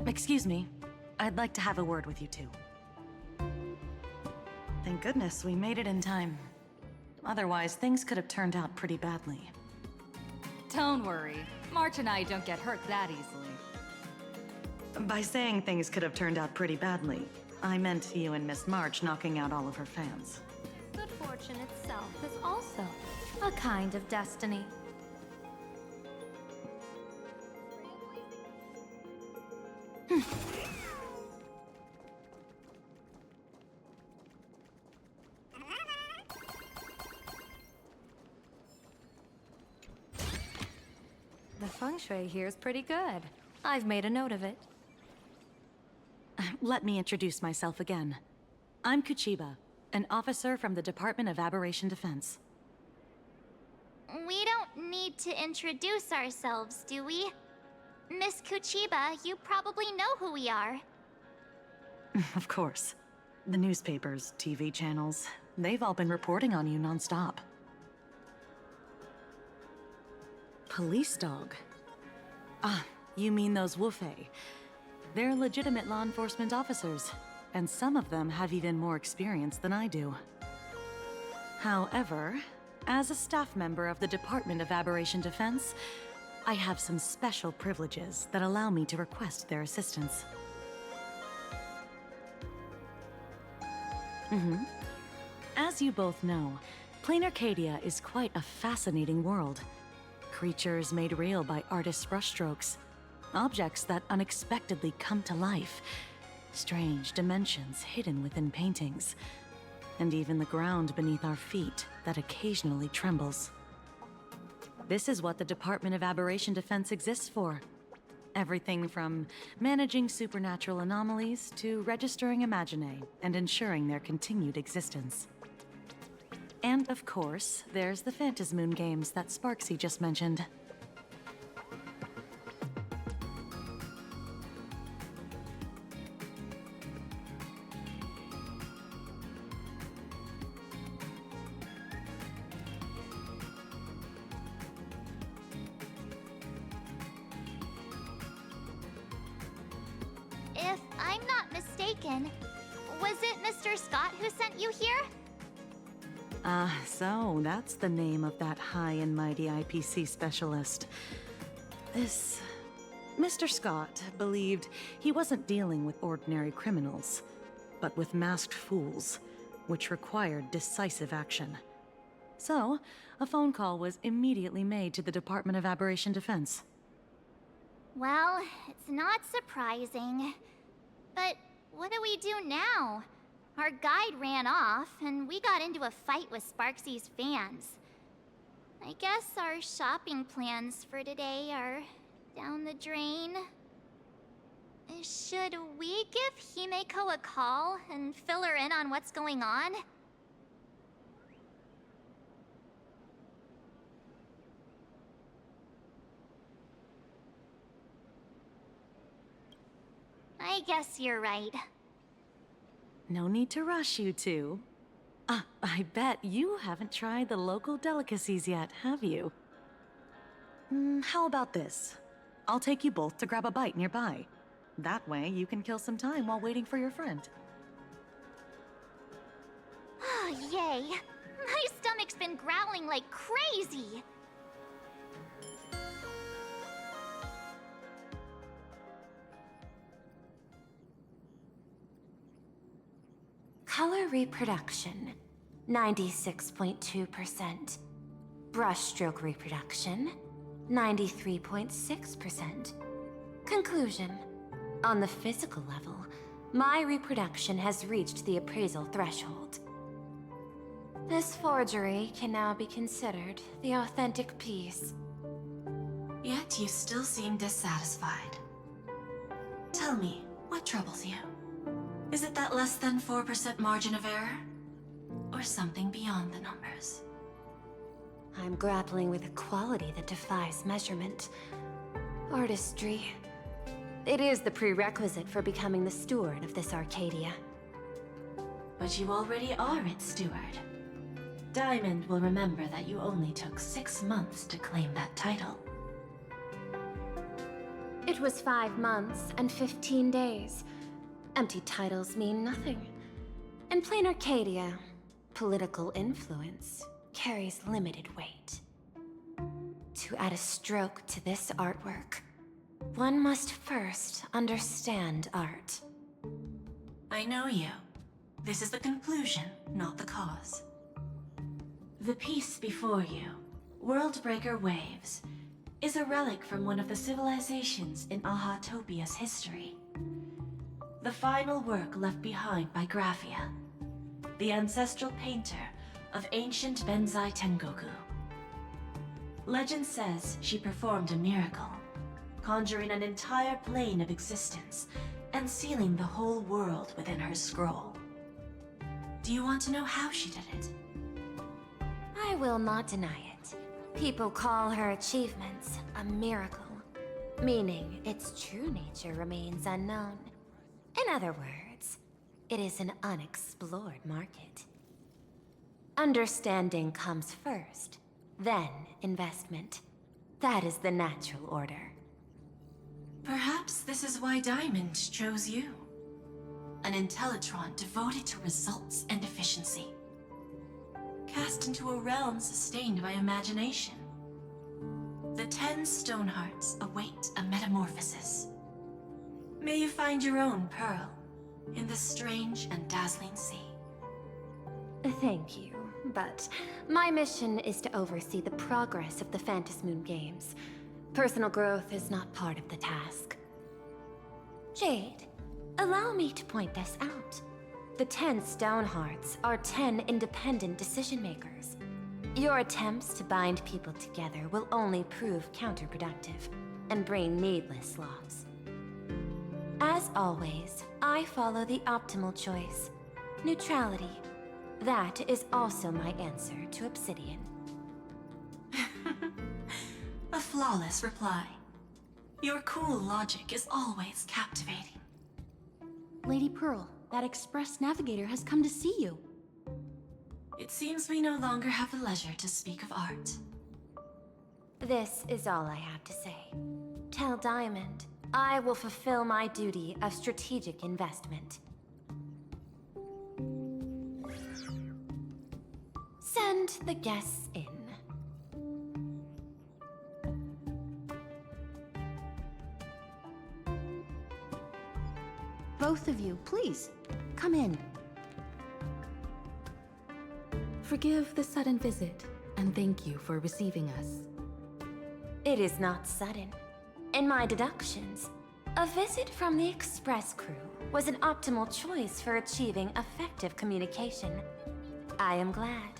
Excuse me. I'd like to have a word with you two. Thank goodness we made it in time. Otherwise, things could have turned out pretty badly. Don't worry. March and I don't get hurt that easily. By saying things could have turned out pretty badly, I meant you and Miss March knocking out all of her fans. Good fortune itself is also a kind of destiny. The feng shui here is pretty good. I've made a note of it. Let me introduce myself again. I'm Kuchiba, an officer from the Department of Aberration Defense. We don't need to introduce ourselves, do we? Miss Kuchiba, you probably know who we are. Of course. The newspapers, TV channels, they've all been reporting on you nonstop. Police dog? Ah, you mean those Wufei. They're legitimate law enforcement officers, and some of them have even more experience than I do. However, as a staff member of the Department of Aberration Defense, I have some special privileges that allow me to request their assistance. As you both know, Plain Arcadia is quite a fascinating world. Creatures made real by artists' brushstrokes. Objects that unexpectedly come to life. Strange dimensions hidden within paintings. And even the ground beneath our feet that occasionally trembles. This is what the Department of Aberration Defense exists for. Everything from managing supernatural anomalies to registering Imaginae and ensuring their continued existence. And of course, there's the Phantasmoon games that Sparksy just mentioned. If I'm not mistaken, was it Mr. Scott who sent you here? So that's the name of that high and mighty IPC specialist. This Mr. Scott believed he wasn't dealing with ordinary criminals, but with masked fools, which required decisive action. So, a phone call was immediately made to the Department of Aberration Defense. Well, it's not surprising. But what do we do now? Our guide ran off, and we got into a fight with Sparksy's fans. I guess our shopping plans for today are down the drain. Should we give Himeko a call and fill her in on what's going on? I guess you're right. No need to rush, you two. I bet you haven't tried the local delicacies yet, have you? How about this? I'll take you both to grab a bite nearby. That way, you can kill some time while waiting for your friend. Oh, yay. My stomach's been growling like crazy. Color reproduction, 96.2%. Brushstroke reproduction, 93.6%. Conclusion. On the physical level, my reproduction has reached the appraisal threshold. This forgery can now be considered the authentic piece. Yet you still seem dissatisfied. Tell me, what troubles you? Is it that less than 4% margin of error? Or something beyond the numbers? I'm grappling with a quality that defies measurement. Artistry. It is the prerequisite for becoming the steward of this Arcadia. But you already are its steward. Diamond will remember that you only took 6 months to claim that title. It was 5 months and 15 days. Empty titles mean nothing. In plain Arcadia, political influence carries limited weight. To add a stroke to this artwork, one must first understand art. I know you. This is the conclusion, not the cause. The piece before you, Worldbreaker Waves, is a relic from one of the civilizations in Ahatopia's history. The final work left behind by Graphia, the ancestral painter of ancient Benzai Tengoku. Legend says she performed a miracle, conjuring an entire plane of existence and sealing the whole world within her scroll. Do you want to know how she did it? I will not deny it. People call her achievements a miracle, meaning its true nature remains unknown. In other words, it is an unexplored market. Understanding comes first, then investment. That is the natural order. Perhaps this is why Diamond chose you. An Intellitron devoted to results and efficiency. Cast into a realm sustained by imagination. The 10 Stonehearts await a metamorphosis. May you find your own pearl in this strange and dazzling sea. Thank you, but my mission is to oversee the progress of the Phantasmoon Games. Personal growth is not part of the task. Jade, allow me to point this out. The 10 Stonehearts are 10 independent decision-makers. Your attempts to bind people together will only prove counterproductive and bring needless loss. As always, I follow the optimal choice. Neutrality. That is also my answer to Obsidian. A flawless reply. Your cool logic is always captivating. Lady Pearl, that Express Navigator has come to see you. It seems we no longer have the leisure to speak of art. This is all I have to say. Tell Diamond, I will fulfill my duty of strategic investment. Send the guests in. Both of you, please, come in. Forgive the sudden visit, and thank you for receiving us. It is not sudden. In my deductions, a visit from the Express crew was an optimal choice for achieving effective communication. I am glad.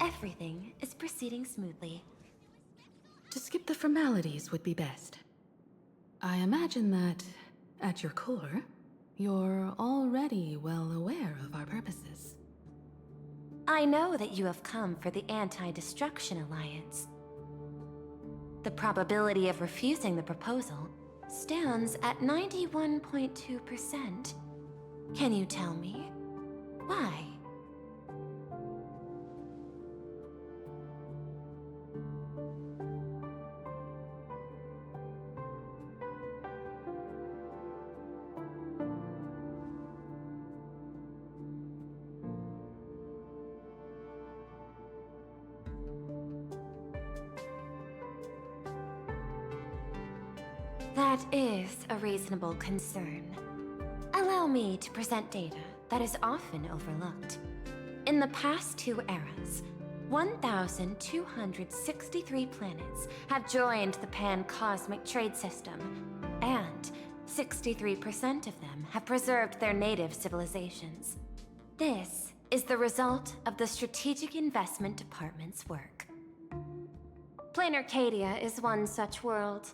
Everything is proceeding smoothly. To skip the formalities would be best. I imagine that, at your core, you're already well aware of our purposes. I know that you have come for the Anti-Destruction Alliance. The probability of refusing the proposal stands at 91.2%. Can you tell me why? That is a reasonable concern. Allow me to present data that is often overlooked. In the past 2 eras, 1,263 planets have joined the pan-cosmic trade system, and 63% of them have preserved their native civilizations. This is the result of the Strategic Investment Department's work. Plain Arcadia is one such world.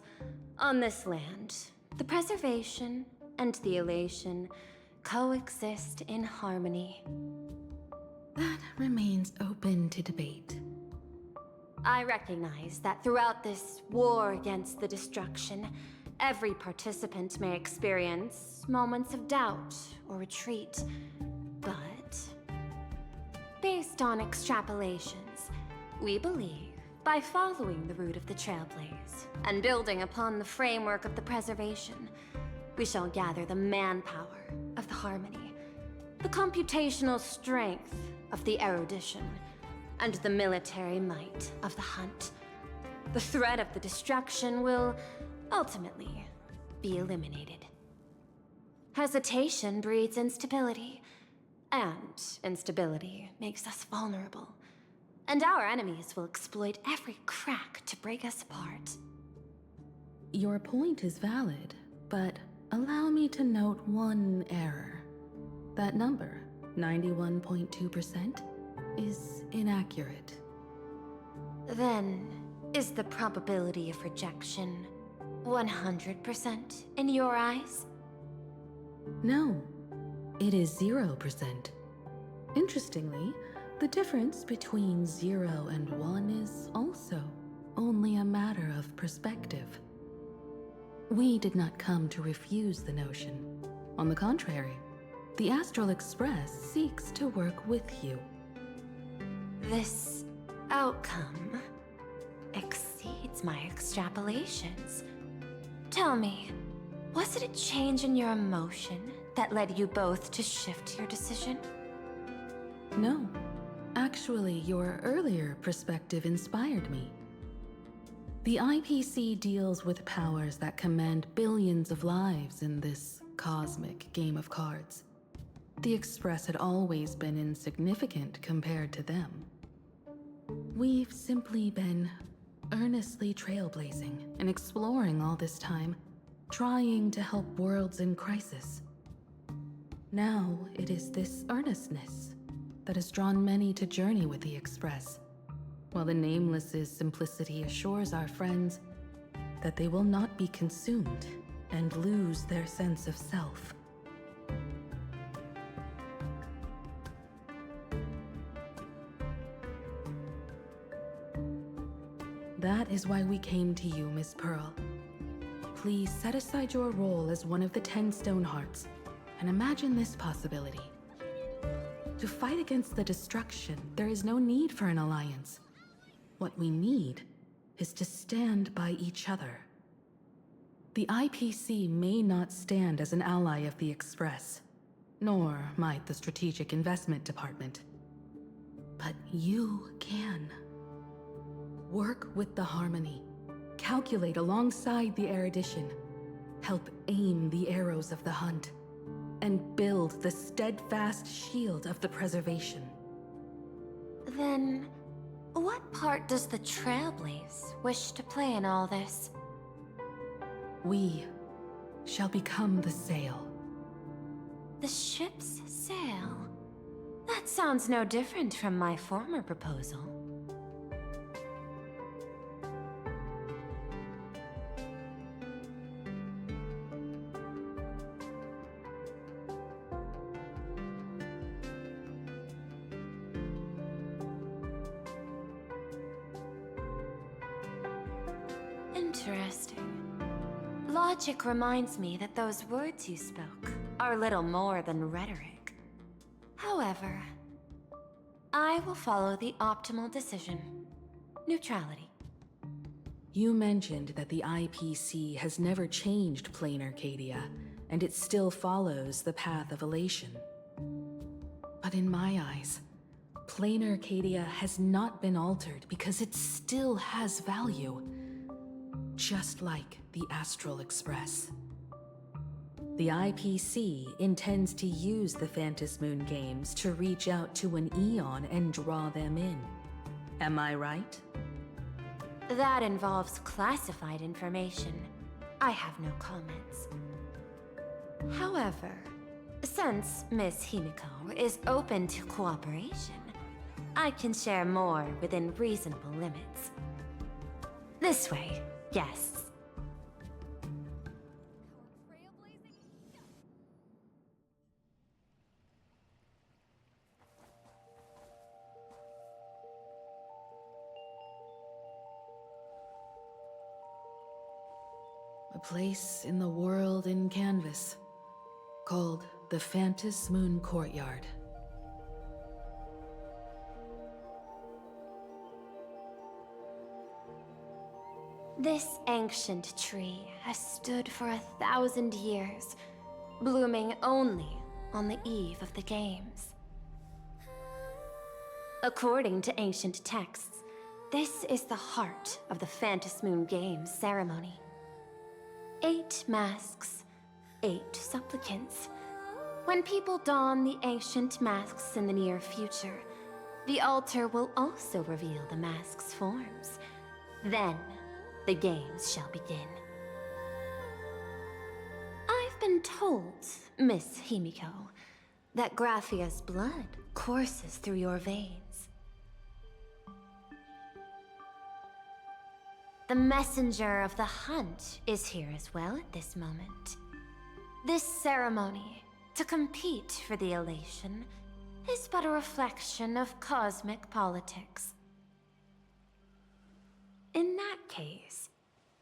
On this land, the preservation and the elation coexist in harmony. That remains open to debate. I recognize that throughout this war against the destruction, every participant may experience moments of doubt or retreat. But, based on extrapolations, we believe by following the route of the Trailblaze and building upon the framework of the preservation, we shall gather the manpower of the harmony, the computational strength of the erudition, and the military might of the hunt. the threat of the destruction will ultimately be eliminated. Hesitation breeds instability, and instability makes us vulnerable. And our enemies will exploit every crack to break us apart. Your point is valid, but allow me to note one error. That number, 91.2%, is inaccurate. Then, is the probability of rejection 100% in your eyes? No, it is 0%. Interestingly, the difference between 0 and 1 is also only a matter of perspective. We did not come to refuse the notion. On the contrary, the Astral Express seeks to work with you. This outcome exceeds my extrapolations. Tell me, was it a change in your emotion that led you both to shift your decision? No. Actually, your earlier perspective inspired me. The IPC deals with powers that command billions of lives in this cosmic game of cards. The Express had always been insignificant compared to them. We've simply been earnestly trailblazing and exploring all this time, trying to help worlds in crisis. Now it is this earnestness that has drawn many to journey with the Express, while the Nameless's simplicity assures our friends that they will not be consumed and lose their sense of self. That is why we came to you, Miss Pearl. Please set aside your role as one of the 10 Stonehearts and imagine this possibility. To fight against the destruction, there is no need for an alliance. What we need is to stand by each other. The IPC may not stand as an ally of the Express, nor might the Strategic Investment Department. But you can. Work with the Harmony, calculate alongside the erudition, help aim the arrows of the hunt, and build the steadfast shield of the preservation. Then, what part does the Trailblaze wish to play in all this? We shall become the sail. The ship's sail? That sounds no different from my former proposal. Interesting. Logic reminds me that those words you spoke are little more than rhetoric. However, I will follow the optimal decision. Neutrality. You mentioned that the IPC has never changed Plain Arcadia, and it still follows the path of elation. But in my eyes, Plain Arcadia has not been altered because it still has value. Just like the Astral Express. The IPC intends to use the Phantom Moon games to reach out to an Eon and draw them in. Am I right? That involves classified information. I have no comments. However, since Miss Himiko is open to cooperation, I can share more within reasonable limits. This way, yes. A place in the world in canvas, called the Phantom Moon Courtyard. This ancient tree has stood for 1,000 years, blooming only on the eve of the games. According to ancient texts, This is the heart of the Phantasmoon Games ceremony. 8 masks, 8 supplicants. When people don the ancient masks in the near future, the altar will also reveal the masks' forms. Then, the games shall begin. I've been told, Miss Himiko, that Graphia's blood courses through your veins. The messenger of the hunt is here as well at this moment. This ceremony, to compete for the elation, is but a reflection of cosmic politics. In that case,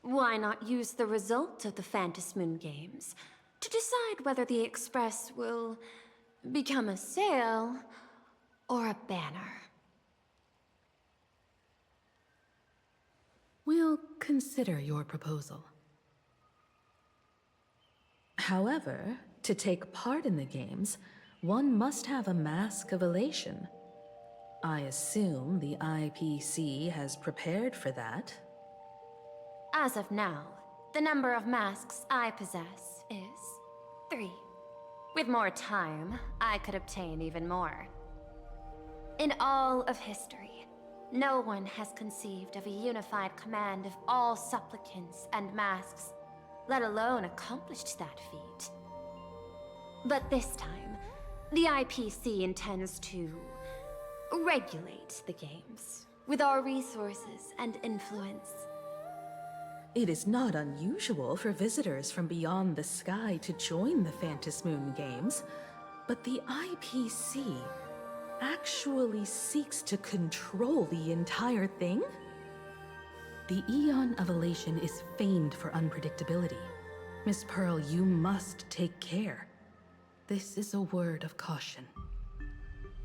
why not use the result of the Phantasmoon Games to decide whether the Express will become a sail or a banner? We'll consider your proposal. However, to take part in the games, one must have a mask of elation. I assume the IPC has prepared for that. As of now, the number of masks I possess is 3. With more time, I could obtain even more. In all of history, no one has conceived of a unified command of all supplicants and masks, let alone accomplished that feat. But this time, the IPC intends to regulate the games with our resources and influence. It is not unusual for visitors from beyond the sky to join the Phantasmoon Games, but the IPC actually seeks to control the entire thing? The Eon of Elation is famed for unpredictability. Miss Pearl, you must take care. This is a word of caution.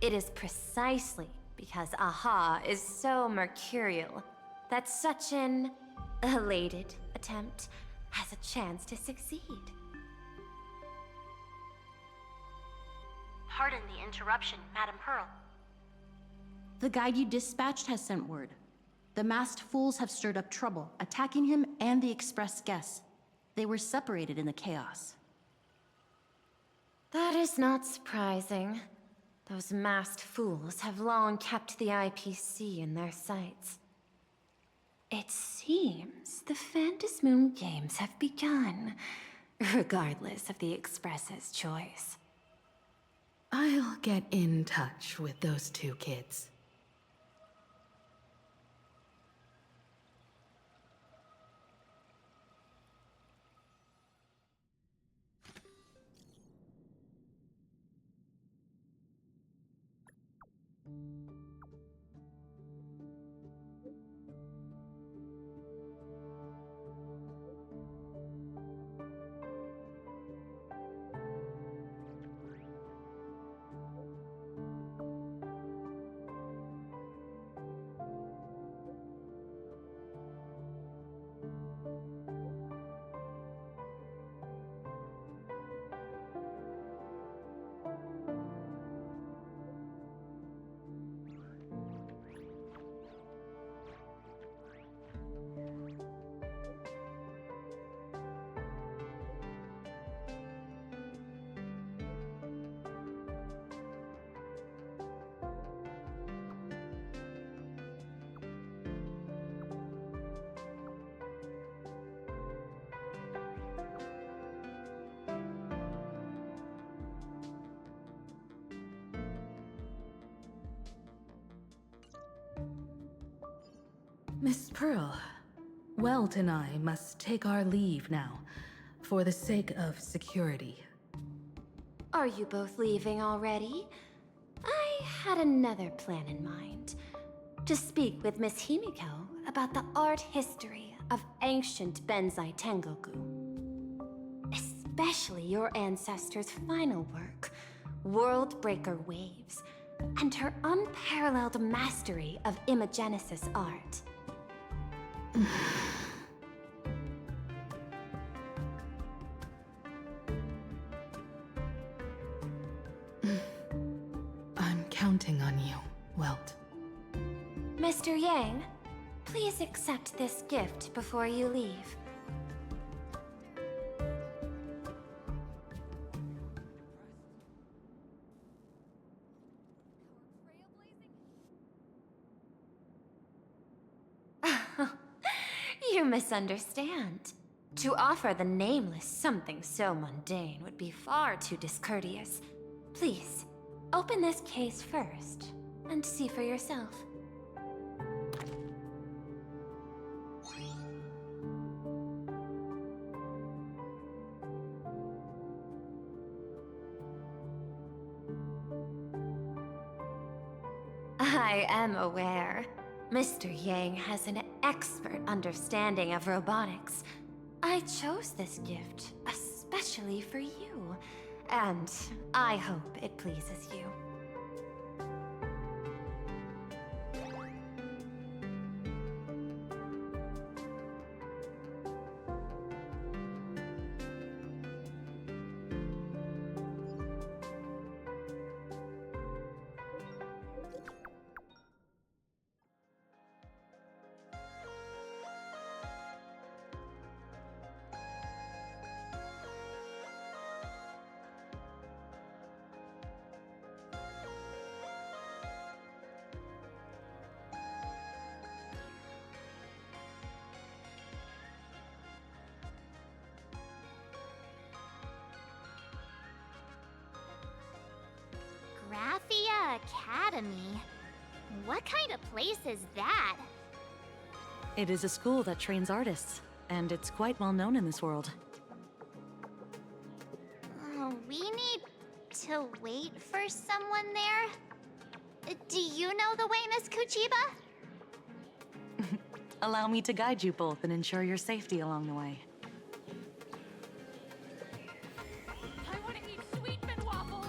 It is precisely because AHA is so mercurial that such an elated attempt has a chance to succeed. Pardon the interruption, Madam Pearl. The guide you dispatched has sent word. The masked fools have stirred up trouble, attacking him and the express guests. They were separated in the chaos. That is not surprising. Those masked fools have long kept the IPC in their sights. It seems the Phantasmoon Games have begun, regardless of the Express's choice. I'll get in touch with those 2 kids. Miss Pearl, Welt and I must take our leave now, for the sake of security. Are you both leaving already? I had another plan in mind. To speak with Miss Himiko about the art history of ancient Benzai Tengoku. Especially your ancestors' final work, Worldbreaker Waves, and her unparalleled mastery of imagenesis art. I'm counting on you, Welt. Mr. Yang, Please accept this gift before you leave. You misunderstand. To offer the Nameless something so mundane would be far too discourteous. Please, open this case first, and see for yourself. I am aware. Mr. Yang has an expert understanding of robotics. I chose this gift especially for you, and I hope it pleases you. Graphia Academy? What kind of place is that? It is a school that trains artists, and it's quite well known in this world. We need to wait for someone there? Do you know the way, Miss Kuchiba? Allow me to guide you both and ensure your safety along the way. I want to eat Sweetman waffles!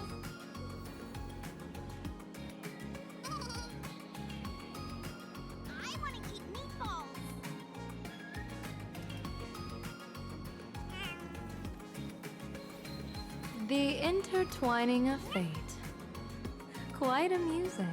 I want to eat meatballs. The intertwining of fate. Quite amusing.